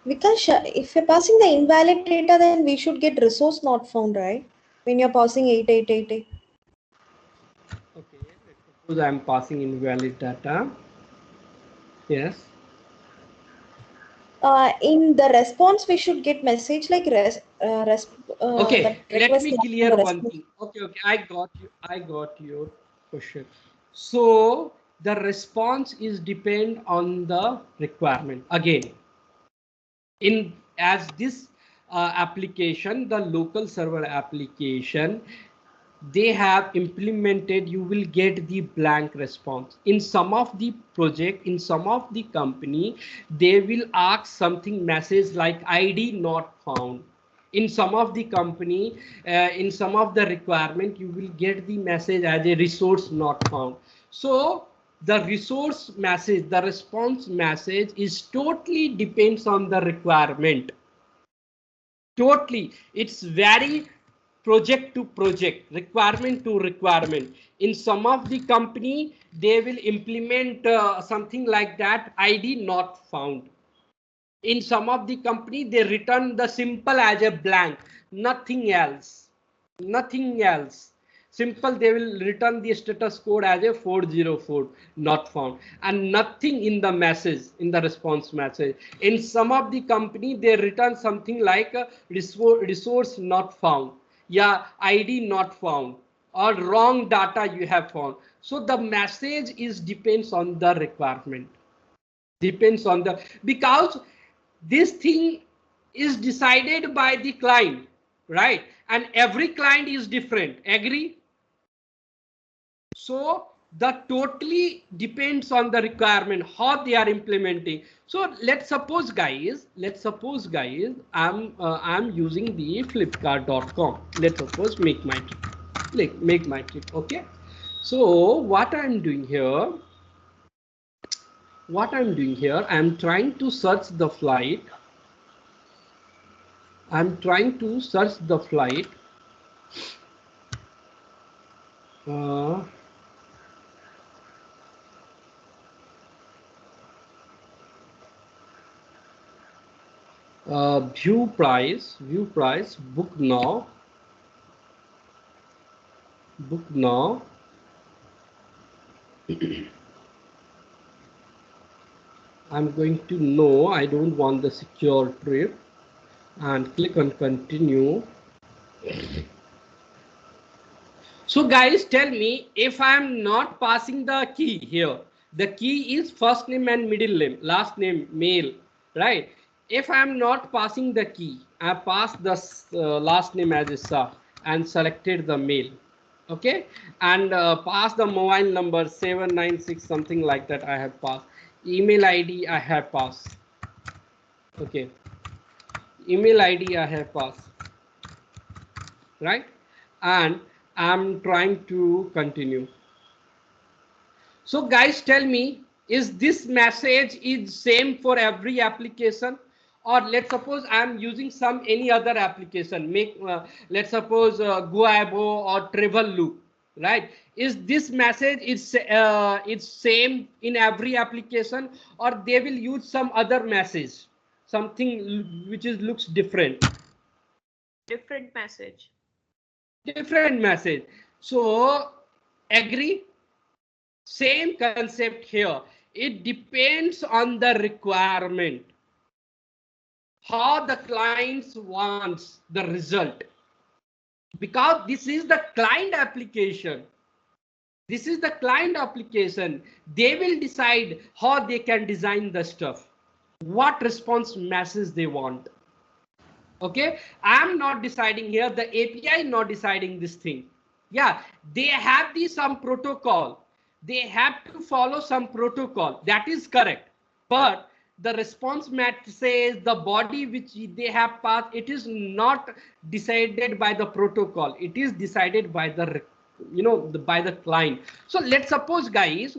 Because if you're passing the invalid data, then we should get resource not found, right? When you're passing 8888. Okay, let's suppose I'm passing invalid data. Yes. In the response, we should get message like okay, let me clear one response. thing. Okay, I got your question. So the response is depend on the requirement. Again, in as this application, the local server application, they have implemented, you will get the blank response. In some of the project, in some of the company, they will ask something message like ID not found. In some of the company, in some of the requirement, you will get the message as a resource not found. So the resource message, the response message is totally depends on the requirement. Totally, it's very project to project, requirement to requirement. In some of the company, they will implement something like that, ID not found. In some of the company, they return the simple as a blank, nothing else. Simple, they will return the status code as a 404 not found, and nothing in the message, in the response message. In some of the company, they return something like a resource not found, yeah, ID not found, or wrong data you have found. So the message is depends on the requirement, because this thing is decided by the client, right? And every client is different. Agree? So that totally depends on the requirement, how they are implementing. So let's suppose guys, I'm using the flipkart.com. Let's suppose make my trip. Okay. So what I'm doing here, I'm trying to search the flight. View price, book now. I'm going to no, I don't want the secure trip, and click on continue. So guys, tell me, if I'm not passing the key here, the key is first name and middle name, last name, male, right? If I'm not passing the key, I passed the last name as Issa and selected the male, okay, and pass the mobile number 796 something like that. I have passed. Email ID I have passed. Okay, email ID I have passed, right? And I'm trying to continue. So guys, tell me, is this message is same for every application? Or let's suppose I'm using any other application, let's suppose Goibo or Travelloop, right? Is this message it's same in every application, or they will use some other message, something which looks different? Different message. So agree? Same concept here. It depends on the requirement, how the clients wants the result, because this is the client application. They will decide how they can design the stuff, what response message they want. Okay, I'm not deciding here, the API not deciding this thing. Yeah, they have some protocol, they have to follow some protocol, that is correct, but the response matrices, the body which they have passed, it is not decided by the protocol, it is decided by the by the client. So let's suppose guys,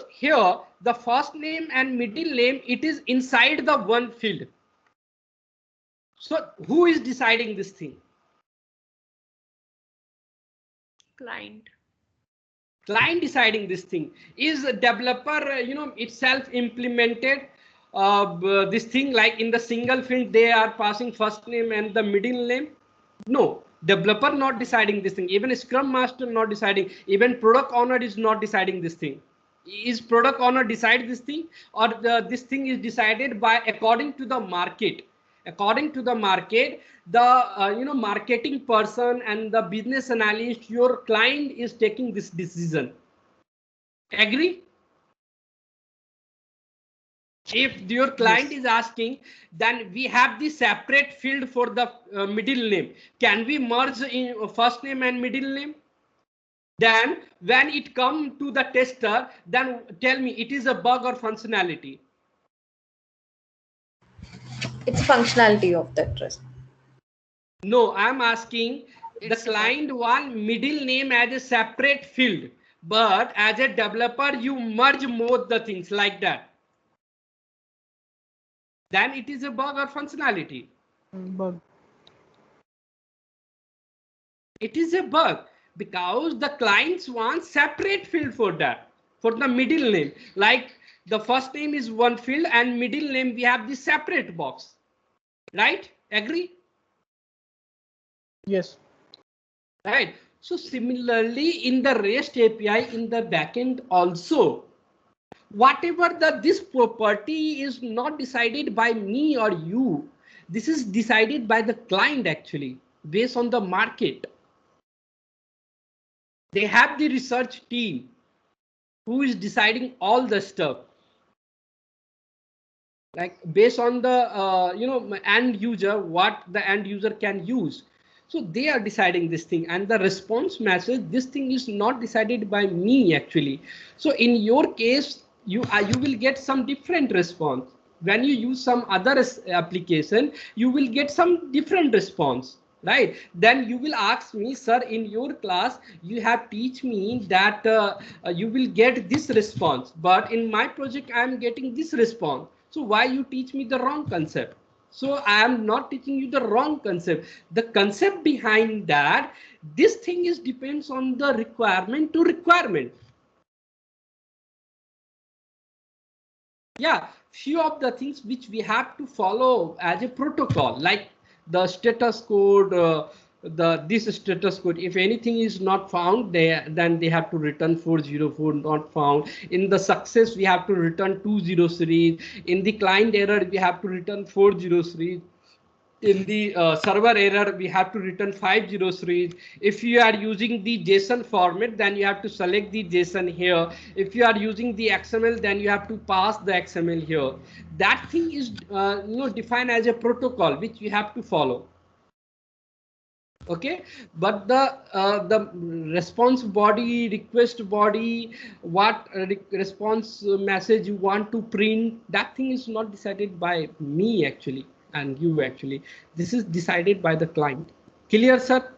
here the first name and middle name, it is inside the one field. So who is deciding this thing? Client Deciding this thing. Is a developer itself implemented this thing, like in the single field they are passing first name and the middle name? No, developer not deciding this thing, even Scrum Master not deciding, even product owner is not deciding this thing. Is product owner decide this thing, or this thing is decided by according to the market? According to the market, the marketing person and the business analyst, your client is taking this decision. Agree? If your client is asking, then we have the separate field for the middle name. Can we merge in first name and middle name? Then when it comes to the tester, then tell me, it is a bug or functionality? It's functionality of that trust. No, I'm asking, the client want middle name as a separate field, but as a developer you merge both the things like that. Then it is a bug or functionality? Bug. It is a bug, because the clients want separate field for that, for the middle name. Like the first name is one field and middle name we have the separate box, right? Agree? Yes. Right. So similarly in the REST API in the backend also, whatever this property is not decided by me or you, this is decided by the client actually, based on the market. They have the research team who is deciding all the stuff. like based on the end user, what the end user can use. So they are deciding this thing, and the response message, this thing is not decided by me actually. So in your case, you will get some different response. When you use some other application, you will get some different response, right? Then you will ask me, sir, in your class you have teach me that you will get this response, but in my project I am getting this response. So why you teach me the wrong concept? So I am not teaching you the wrong concept. The concept behind that, this thing is depends on the requirement to requirement. Yeah, few of the things which we have to follow as a protocol, like the status code, this status code. If anything is not found, then they have to return 404 not found. In the success, we have to return 20 series. In the client error, we have to return 40 series. In the server error, we have to return 50 series. If you are using the JSON format, then you have to select the JSON here. If you are using the XML, then you have to pass the XML here. That thing is defined as a protocol which you have to follow. Okay, but the response body, request body, what response message you want to print, that thing is not decided by me actually and you actually. This is decided by the client. Clear, sir?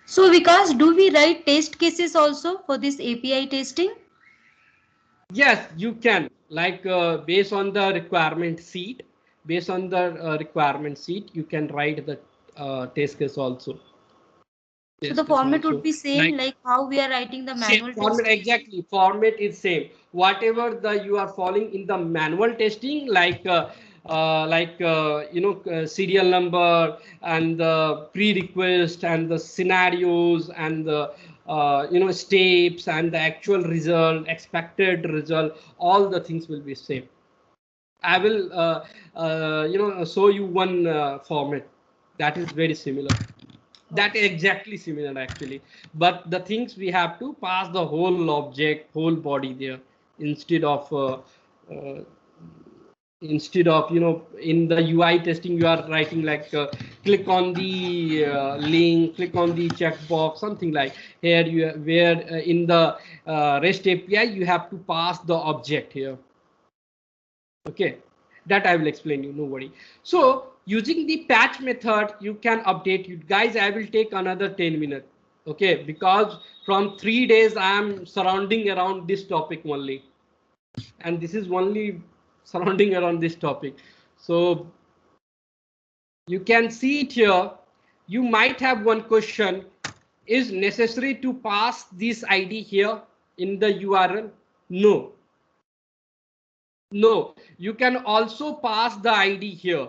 So Vikas, do we write test cases also for this API testing? Yes, you can, like based on the requirement sheet, you can write the test case also. So the format would be same, like how we are writing the manual format testing. Exactly, format is same. Whatever you are following in the manual testing, like serial number and the pre-request and the scenarios and the steps and the actual result, expected result, all the things will be same. I will show you one format that is very similar. That is exactly similar actually, but the things we have to pass the whole object, whole body there, instead of in the UI testing you are writing like click on the link, click on the checkbox, something like here you where in the REST API you have to pass the object here. Okay, that I will explain you, no worry. So using the patch method, you can update you guys. I will take another 10 minutes. Okay, because from 3 days I am surrounding around this topic only, and this is only surrounding around this topic. So you can see it here. You might have one question: is necessary to pass this ID here in the URL? No. No, you can also pass the ID here.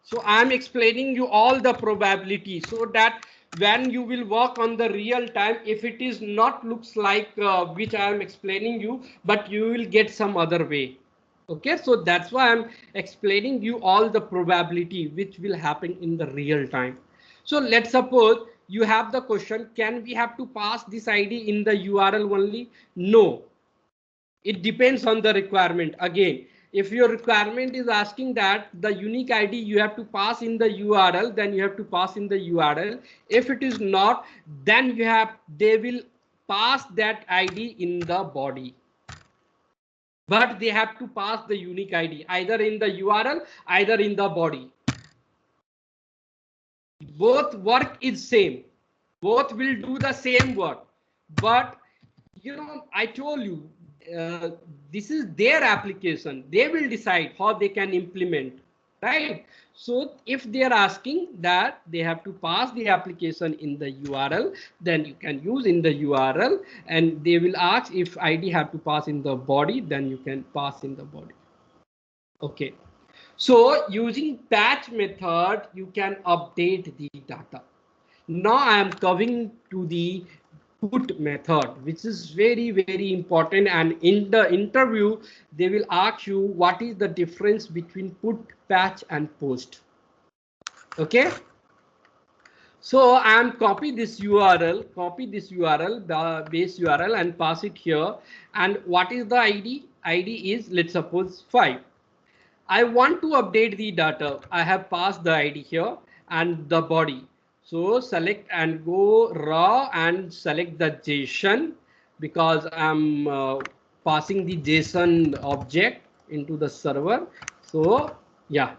So I am explaining you all the probability so that when you will work on the real time, if it is not looks like which I am explaining you, but you will get some other way. Okay, so that's why I'm explaining you all the probability which will happen in the real time. So let's suppose you have the question, can we have to pass this ID in the URL only? No. It depends on the requirement. Again, if your requirement is asking that the unique ID you have to pass in the URL, then you have to pass in the URL. If it is not, then they will pass that ID in the body. But they have to pass the unique ID either in the URL, either in the body. Both work is same. Both will do the same work. But I told you, this is their application. They will decide how they can implement, right? So if they are asking that they have to pass the application in the URL, then you can use in the URL, and they will ask if ID have to pass in the body, then you can pass in the body. Okay. So using patch method, you can update the data. Now I am coming to the put method, which is very, very important. And in the interview, they will ask you what is the difference between put, patch, and post. Okay. So I am copy this URL, the base URL, and pass it here. And what is the ID? ID is, let's suppose 5. I want to update the data. I have passed the ID here and the body. So select and go raw and select the JSON because I'm passing the JSON object into the server. So yeah,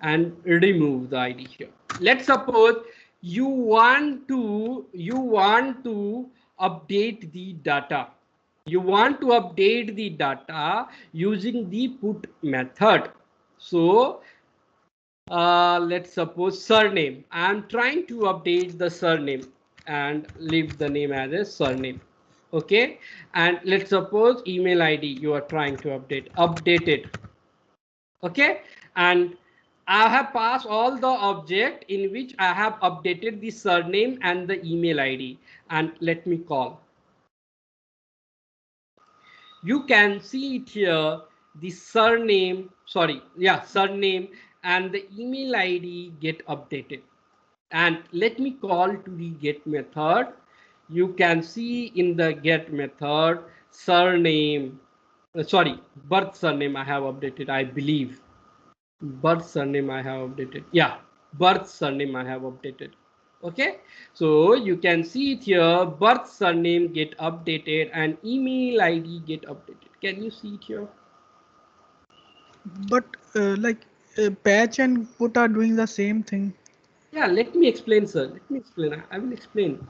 and remove the ID here. Let's suppose you want to update the data. You want to update the data using the put method. So let's suppose surname. I'm trying to update the surname and leave the name as a surname. Okay, and let's suppose email ID you are trying to update it. Okay, and I have passed all the object in which I have updated the surname and the email ID, and let me call. You can see it here, the surname, surname and the email ID get updated. And let me call to the get method. You can see in the get method surname, birth surname I have updated, I believe. Birth surname I have updated. Yeah, birth surname I have updated. Okay, so you can see it here, birth surname get updated and email ID get updated. Can you see it here? But patch and put are doing the same thing. Yeah, let me explain, sir. Let me explain. I will explain.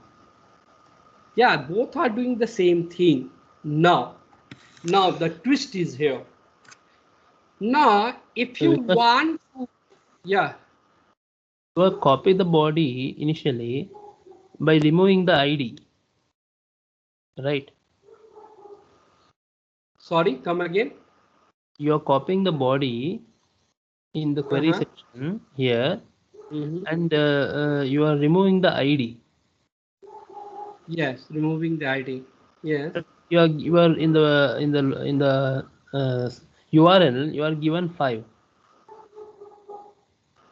Yeah, both are doing the same thing. Now the twist is here. Now, if you want to, yeah. You copy the body initially by removing the ID, right? Sorry, come again. You are copying the body in the query section here, and you are removing the ID. Yes, removing the ID. Yes. You are in the URL. You are given 5.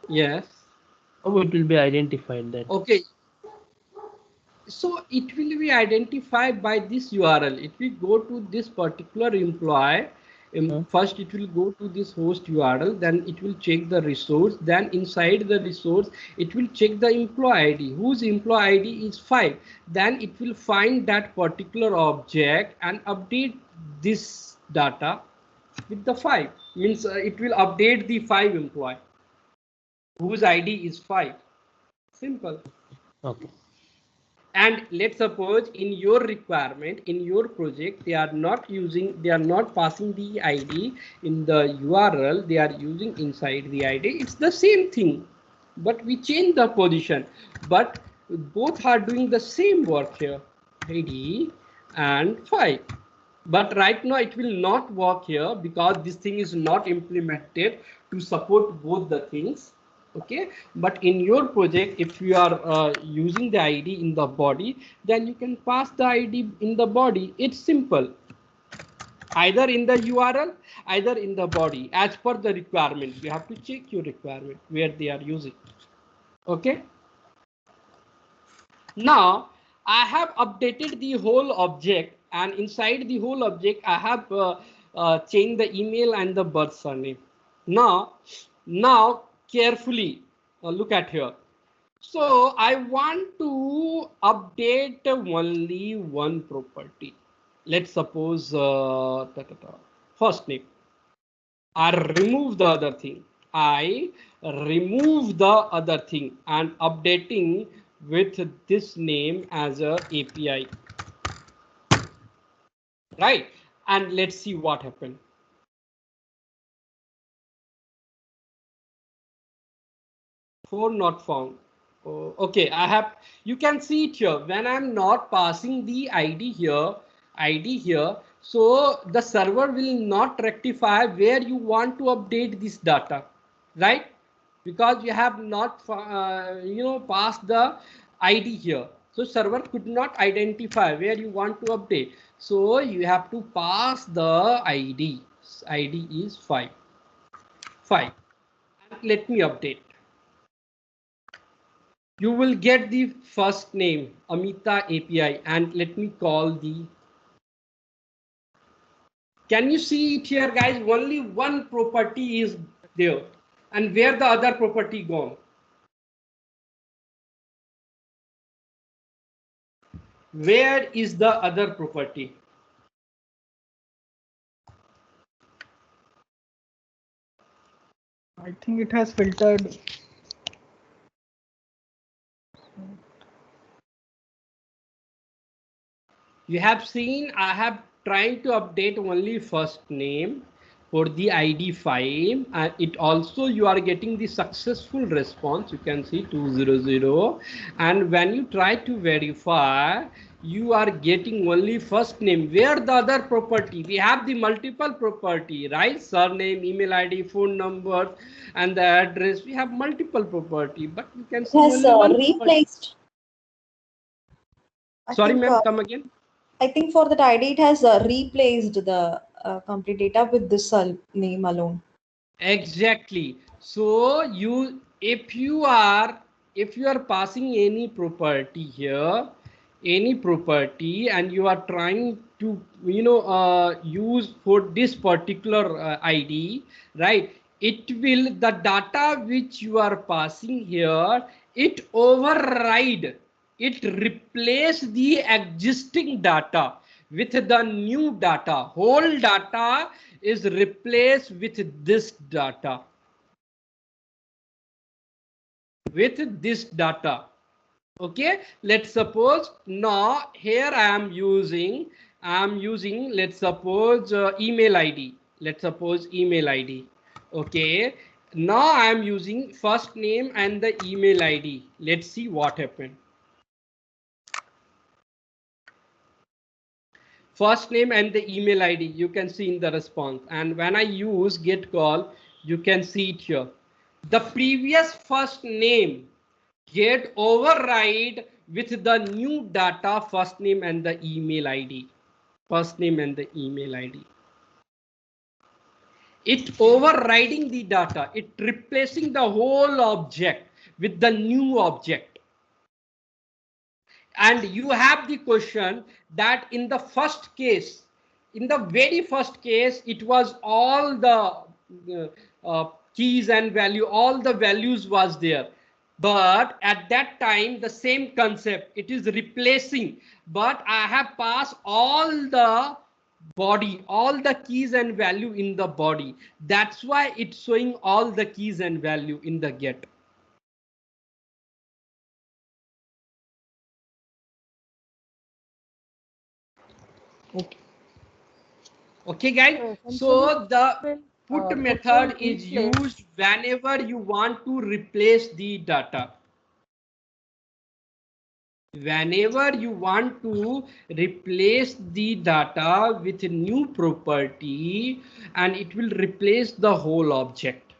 Yes. How it will be identified that? Okay. So it will be identified by this URL. If we go to this particular employee, first it will go to this host URL, then it will check the resource, then inside the resource it will check the employee ID, whose employee ID is 5. Then it will find that particular object and update this data with the 5. Means it will update the 5 employee whose ID is 5. Simple. Okay. And let's suppose in your requirement, in your project, they are not passing the ID in the URL, they are using inside the ID. It's the same thing, but we change the position. But both are doing the same work here, ID and 5. But right now it will not work here because this thing is not implemented to support both the things. Okay, but in your project, if you are using the ID in the body, then you can pass the ID in the body. It's simple, either in the URL, either in the body, as per the requirement. You have to check your requirement where they are using. Okay, now I have updated the whole object, and inside the whole object I have changed the email and the birth surname. Now carefully look at here. So I want to update only one property. Let's suppose first name. I remove the other thing. I remove the other thing and updating with this name as a API. Right? And let's see what happened. Not found. Oh, okay, you can see it here when I'm not passing the ID here, so the server will not rectify where you want to update this data, right? Because you have not passed the ID here, so server could not identify where you want to update. So you have to pass the ID. ID is 5. And let me update. You will get the first name Amita API, and let me call the Can you see it here, guys? Only one property is there. And where the other property gone? Where is the other property? I think it has filtered. You have seen I have tried to update only first name for the ID 5, and it also you are getting the successful response. You can see 200, and when you try to verify, you are getting only first name. Where the other property? We have the multiple property, right? Surname, email ID, phone number, and the address. We have multiple property, but you can see Has only one replaced. Sorry, ma'am, come again. I think for that ID, it has replaced the complete data with this name alone. Exactly. So if you are passing any property here, any property, and you are trying to use for this particular ID, right? It will, the data which you are passing here, it override, it replace the existing data with the new data. Whole data is replaced with this data. With this data. Okay, let's suppose now here I am using let's suppose email ID. Let's suppose email ID. Okay, now I am using first name and the email ID. Let's see what happened. First name and the email ID, you can see in the response. And when I use get call, you can see it here. The previous first name get override with the new data, first name and the email ID. First name and the email ID. It overriding the data, it replacing the whole object with the new object. And you have the question that in the first case, in the very first case, it was all the keys and value, all the values was there. But at that time, the same concept, it is replacing. But I have passed all the body, all the keys and value in the body. That's why it's showing all the keys and value in the get. Okay, guys. So the put method is used whenever you want to replace the data. Whenever you want to replace the data with a new property, and it will replace the whole object.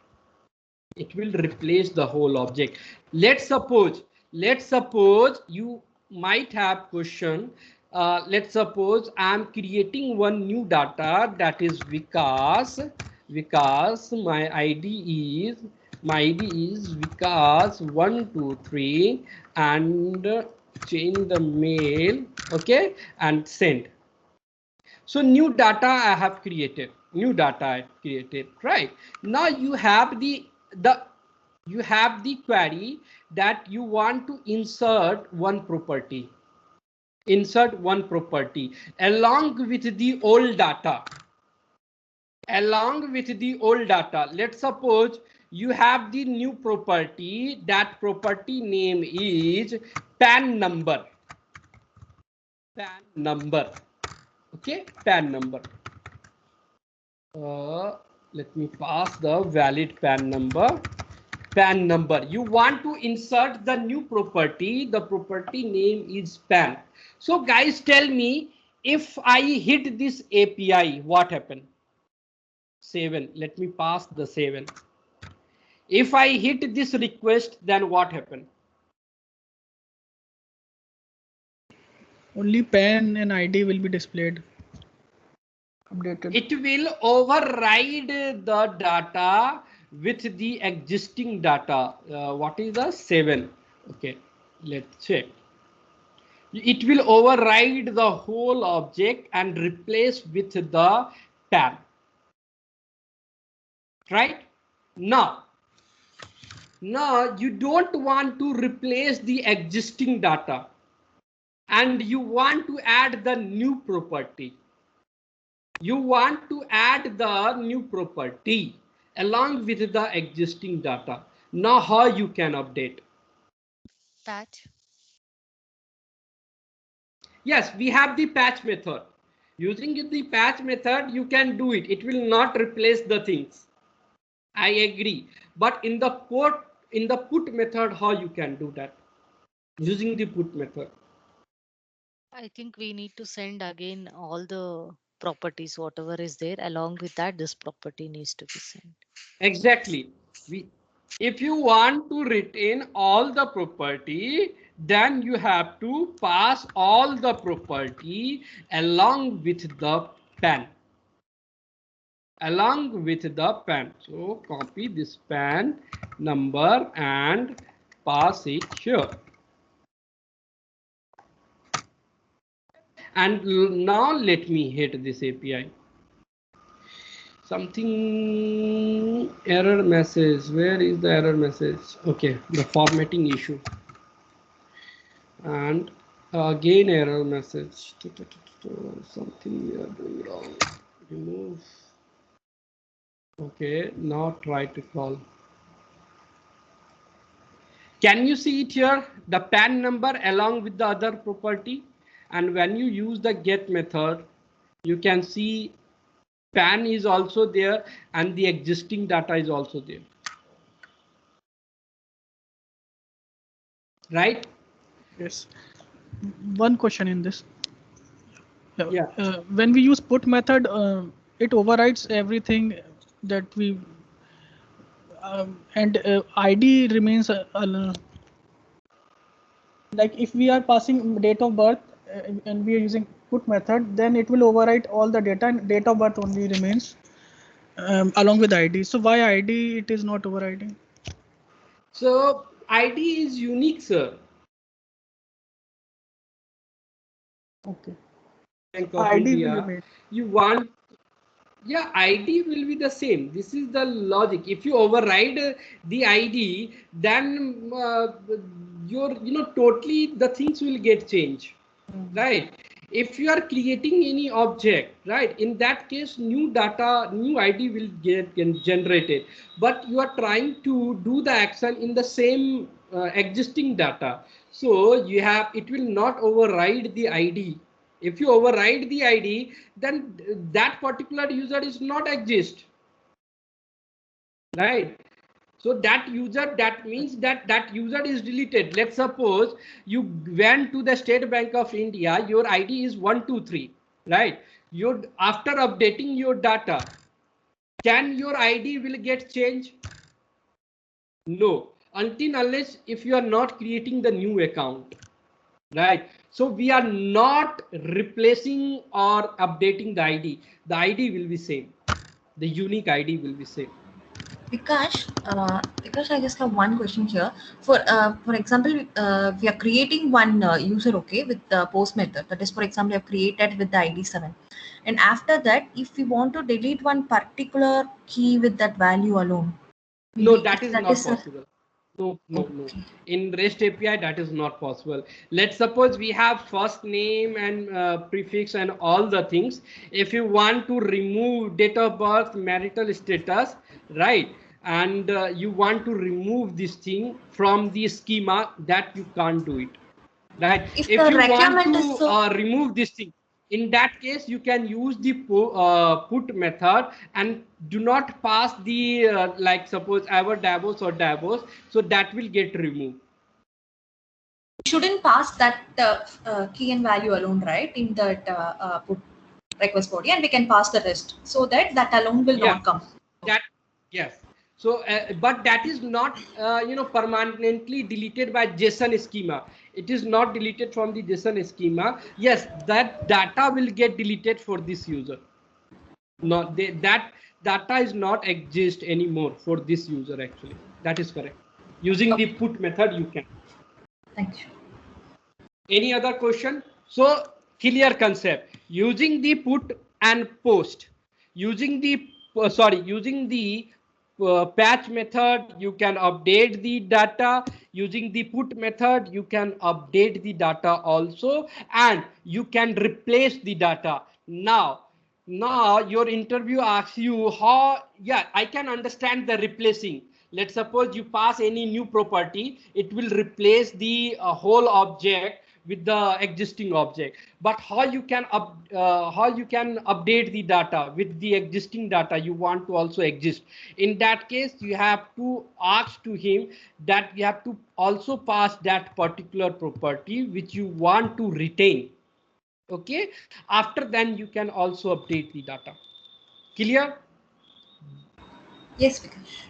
It will replace the whole object. Let's suppose you might have question. Let's suppose I'm creating one new data, that is Vikas. My ID is Vikas 123, and change the mail, okay, and send. So new data I have created. Right? Now you have the query that you want to insert one property. Insert one property along with the old data. Let's suppose you have the new property. That property name is PAN number. Okay, PAN number. Let me pass the valid PAN number. You want to insert the new property. The property name is PAN. So guys, tell me, if I hit this API, what happened? 7. Let me pass the 7. If I hit this request, then what happened? Only PAN and ID will be displayed. Updated. It will override the data with the existing data. What is the 7? Okay, let's check. It will override the whole object and replace with the PAN. Right? Now you don't want to replace the existing data and you want to add the new property. You want to add the new property along with the existing data. Now how you can update? Patch. Yes, we have the patch method. Using the patch method, you can do it. It will not replace the things. I agree. But in the put method, how you can do that? Using the put method. I think we need to send again all the properties, whatever is there. Along with that, this property needs to be sent. Exactly. If you want to retain all the property, then you have to pass all the property along with the PAN. Along with the PAN. So copy this PAN number and pass it here. And now let me hit this API. Something error message. Where is the error message? Okay, the formatting issue. And again error message. Something we are doing wrong. Remove. Okay, now try to call. Can you see it here? The PAN number along with the other property. And when you use the get method, you can see PAN is also there and the existing data is also there. Right? Yes. One question in this. Yeah. When we use put method, it overrides everything that we and ID remains like if we are passing date of birth and we are using put method, then it will overwrite all the data and date of birth only remains along with ID. So why ID it is not overriding? So ID is unique, sir. Okay. Bank of ID India. will remain. You want, yeah, ID will be the same. This is the logic. If you override the ID, then totally the things will get changed, right? If you are creating any object, right, in that case, new data, new ID will get generated. But you are trying to do the action in the same existing data. So it will not override the ID. If you override the ID, then that particular user is not exist, right? So that means that user is deleted. Let's suppose you went to the State Bank of India, your ID is 123, right? After updating your data, can your ID will get changed? No, until unless if you are not creating the new account. Right. So we are not replacing or updating the ID. The ID will be same. The unique ID will be same. Because I just have one question here. For example, we are creating one user, okay, with the post method. That is, for example, we have created with the ID 7. And after that, if we want to delete one particular key with that value alone. No, that is not possible. No. In REST API, that is not possible. Let's suppose we have first name and prefix and all the things. If you want to remove date of birth, marital status, right, and you want to remove this thing from the schema, that you can't do it, right? If you want to remove this thing, in that case, you can use the put method and do not pass the like suppose ever Davos or Davos, so that will get removed. We shouldn't pass that key and value alone, right, in that put request body, and we can pass the rest, so that alone will not come. Yes. So, but that is not permanently deleted by JSON schema. It is not deleted from the JSON schema. Yes, that data will get deleted for this user. Not that data is not exist anymore for this user. Actually, that is correct. Using the put method, you can. Thank you. Any other question? So clear concept. Using the put and post. Using the using the patch method, you can update the data. Using the put method, you can update the data also, and you can replace the data. Now your interview asks you how. Yeah, I can understand the replacing. Let's suppose you pass any new property, it will replace the whole object with the existing object. But how you can update the data with the existing data you want to also exist? In that case, you have to ask to him that you have to also pass that particular property which you want to retain. Okay, after then you can also update the data. Clear? Yes, Vikash.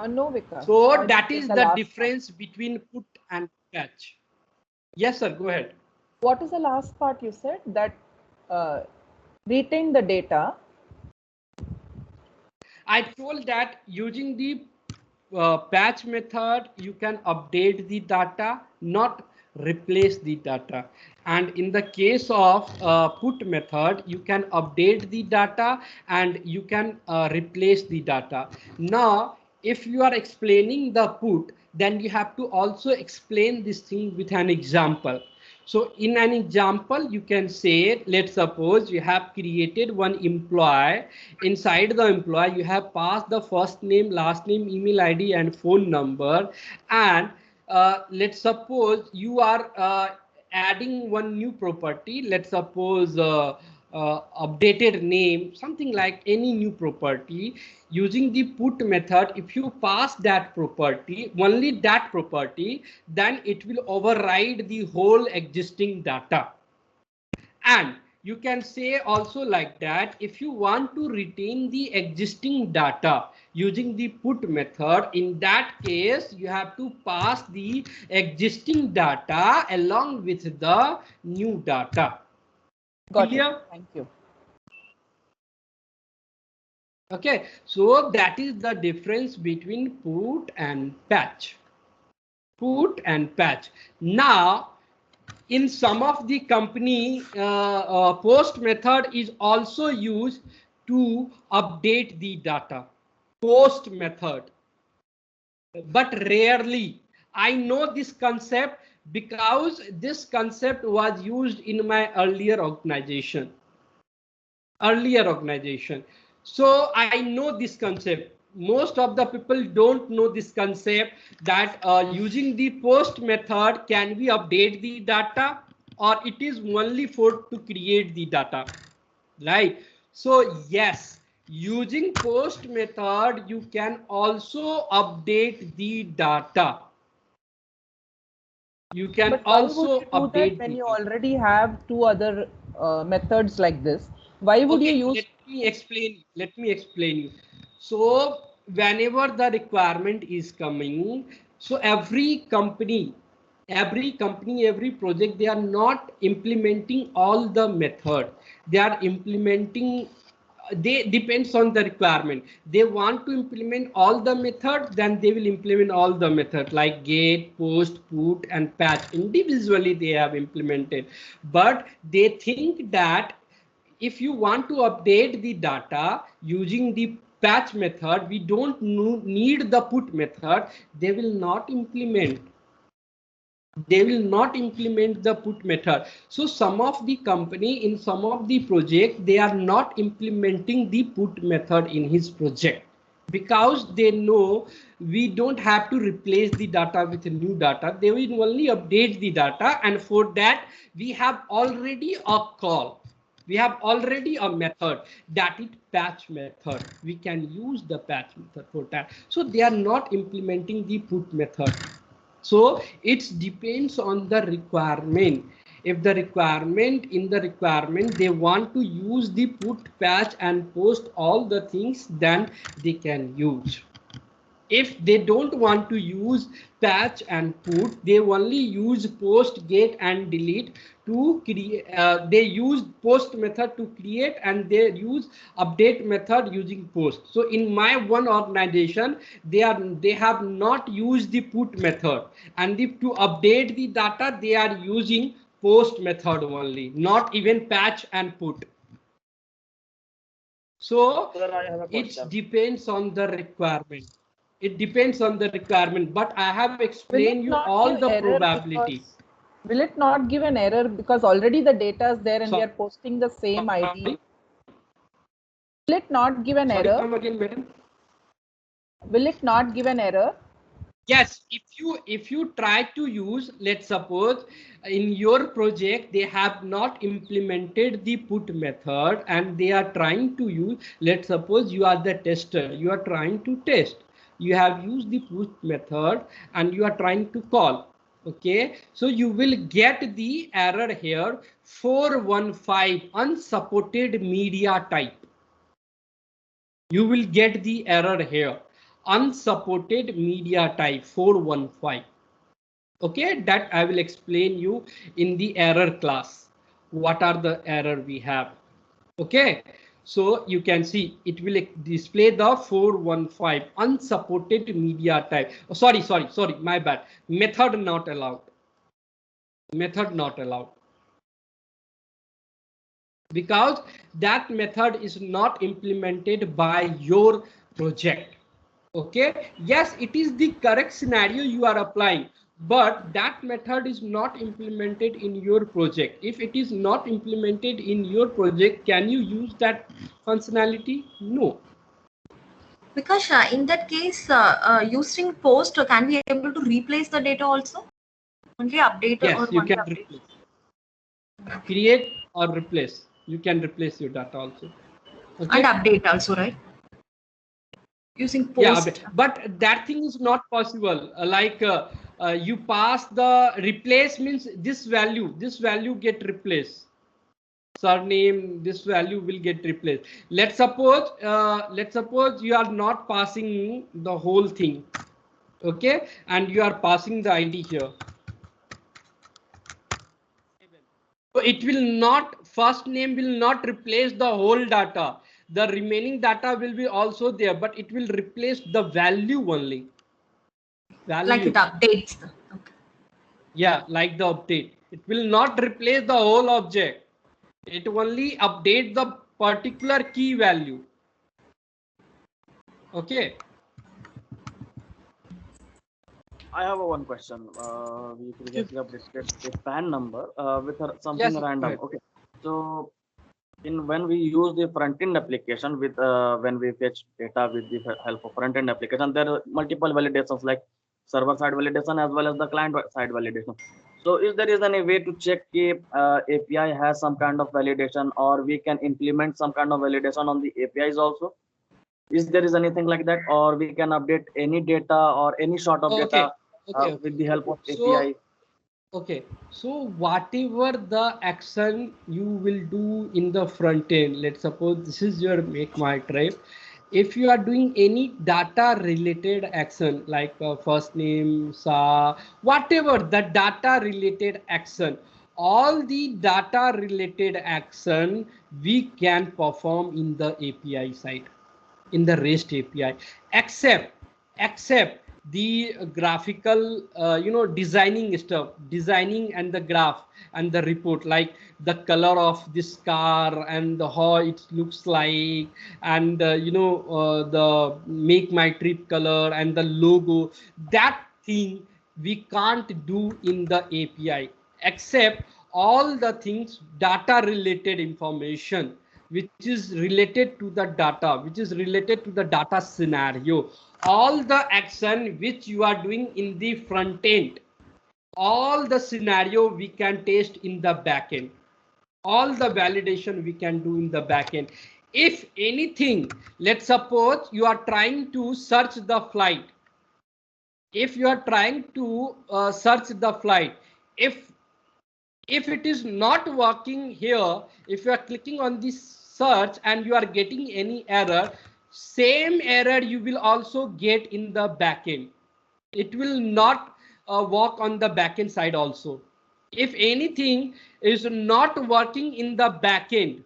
No, Vikas. So that is the difference between put and patch. Yes, sir, go ahead. What is the last part you said? That retain the data. I told that using the patch method, you can update the data, not replace the data. And in the case of put method, you can update the data and you can replace the data. Now, if you are explaining the put, then you have to also explain this thing with an example. So in an example, you can say, let's suppose you have created one employee. Inside the employee, you have passed the first name, last name, email ID, and phone number. And let's suppose you are adding one new property. Let's suppose updated name, something like any new property. Using the put method, if you pass that property, only that property, then it will override the whole existing data. And you can say also like that, if you want to retain the existing data using the put method, in that case you have to pass the existing data along with the new data. Got Clear? it. Thank you. Okay, so that is the difference between put and patch. Put and patch. Now, in some of the company, post method is also used to update the data. Post method, but rarely. I know this concept because this concept was used in my earlier organization. So I know this concept. Most of the people don't know this concept, that using the post method, can we update the data, or it is only for to create the data, right? So yes, using post method, you can also update the data. You can But also why would you do update that when the you data. already have two other methods like this? Why would you use? Let me explain you. So whenever the requirement is coming, so every company, every project, they are not implementing all the method. They are implementing, they depends on the requirement. They want to implement all the method, then they will implement all the method like get, post, put, and patch. Individually they have implemented, but they think that if you want to update the data using the patch method, we don't need the put method. They will not implement. They will not implement the put method. So some of the company, in some of the project, they are not implementing the put method in his project, because they know we don't have to replace the data with new data. They will only update the data, and for that we have already a call. We have already a method, that is patch method. We can use the patch method for that. So they are not implementing the put method. So it depends on the requirement. If the requirement, in the requirement, they want to use the put, patch, and post all the things, then they can use. If they don't want to use patch and put, they only use post, get, and delete to create. They use post method to create, and they use update method using post. So in my one organization, they have not used the put method, and if to update the data, they are using post method only, not even patch and put. So Sir, I have a it question. depends on the requirement. It depends on the requirement, but I have Will explained it you not all give the error probability. because will it not give an error because already the data is there and we Sorry. are posting the same ID? Will it not give an Sorry, error? come again, madam. Will it not give an error? Yes, if you try to use, let's suppose in your project they have not implemented the put method and they are trying to use, let's suppose you are the tester, you are trying to test, you have used the put method and you are trying to call. Okay, so you will get the error here 415 unsupported media type. You will get the error here unsupported media type 415. Okay, that I will explain you in the error class. What are the error we have? Okay, so you can see it will display the 415 unsupported media type. Oh, sorry, my bad. Method not allowed. Method not allowed. Because that method is not implemented by your project. Okay, yes, it is the correct scenario you are applying, but that method is not implemented in your project. If it is not implemented in your project, can you use that functionality? No. Because in that case, using post, can we able to replace the data also? Only update or Yes, you only can update? replace. Create or replace. You can replace your data also. Okay? And update also, right? Using Yeah, post. but that thing is not possible. You pass the replace means this value get replaced. Surname, this value will get replaced. Let's suppose you are not passing the whole thing, okay, and you are passing the ID here. So it will not, first name will not replace the whole data. The remaining data will be also there, but it will replace the value only. Value. Like it updates. Okay. Yeah, like the update. It will not replace the whole object. It only update the particular key value. Okay. I have one question. We previously updated a PAN number with something Yes, random. Okay. So when we use the front-end application with when we fetch data with the help of front-end application, there are multiple validations like server-side validation as well as the client-side validation. So if there is any way to check if API has some kind of validation, or we can implement some kind of validation on the APIs also? Is there is anything like that, or we can update any data or any sort of data with the help of API? Okay, so whatever the action you will do in the front end, let's suppose this is your make my trip. If you are doing any data related action like first name, SA, whatever the data related action, all the data related action we can perform in the API side, in the REST API, except the graphical designing stuff, designing and the graph and the report, like the color of this car and how it looks like, and the make my trip color and the logo, that thing we can't do in the API, except all the things data related information which is related to the data, which is related to the data scenario, all the action which you are doing in the front end, all the scenario we can test in the backend, all the validation we can do in the backend. If anything, let's suppose you are trying to search the flight. If you are trying to search the flight, if it is not working here, if you are clicking on this search and you are getting any error, same error you will also get in the backend. It will not work on the backend side also. If anything is not working in the backend,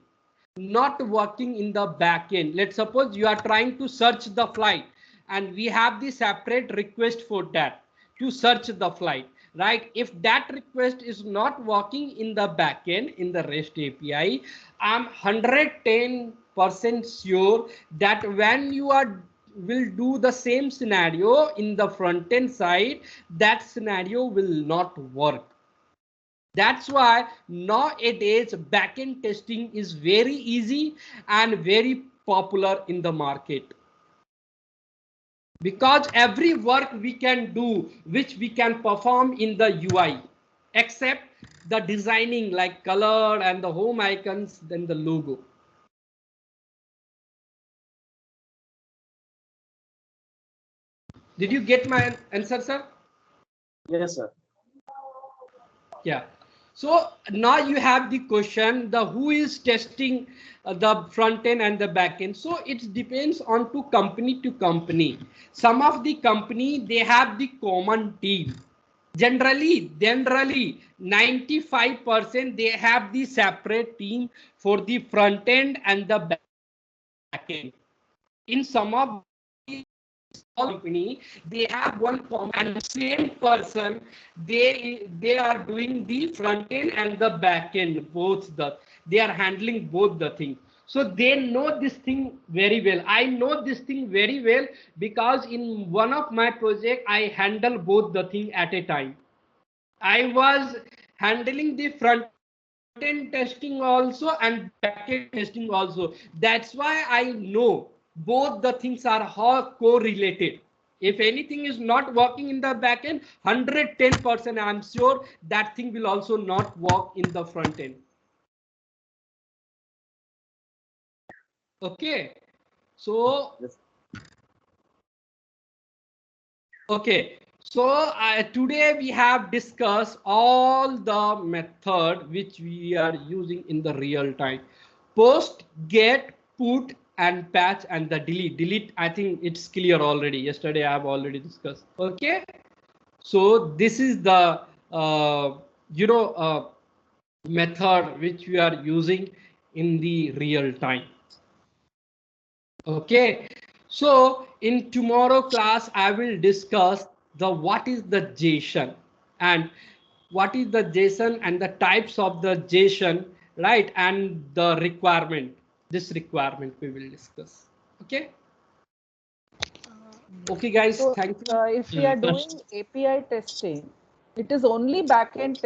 let's suppose you are trying to search the flight and we have the separate request for that to search the flight, right? If that request is not working in the backend in the REST API, I'm 110% sure that when you will do the same scenario in the front end side, that scenario will not work. That's why nowadays backend testing is very easy and very popular in the market. Because every work we can do, which we can perform in the UI, except the designing like color and the home icons, then the logo. Did you get my answer, sir? Yes, sir. Yeah. So now you have the question, the who is testing the front end and the back end. So it depends on to company. Some of the company, they have the common team. Generally 95% they have the separate team for the front end and the back end. In some of company, they have one common and same person, they are doing the front end and the back end, they are handling both the things. So they know this thing very well. I know this thing very well because in one of my project I handle both the thing at a time. I was handling the front end testing also and back end testing also. That's why I know both the things are correlated. If anything is not working in the back end, 110% I'm sure that thing will also not work in the front end. Okay, so okay, so today we have discussed all the method which we are using in the real time: post, get, put, and patch, and the delete. Delete, I think it's clear already. Yesterday I have already discussed. Okay, so this is the method which we are using in the real time. Okay, so in tomorrow class I will discuss the what is the JSON and what is the JSON and the types of the JSON, right, and the requirement. This requirement we will discuss. Okay. Okay, guys. So Thank you. if we are doing API testing, it is only backend testing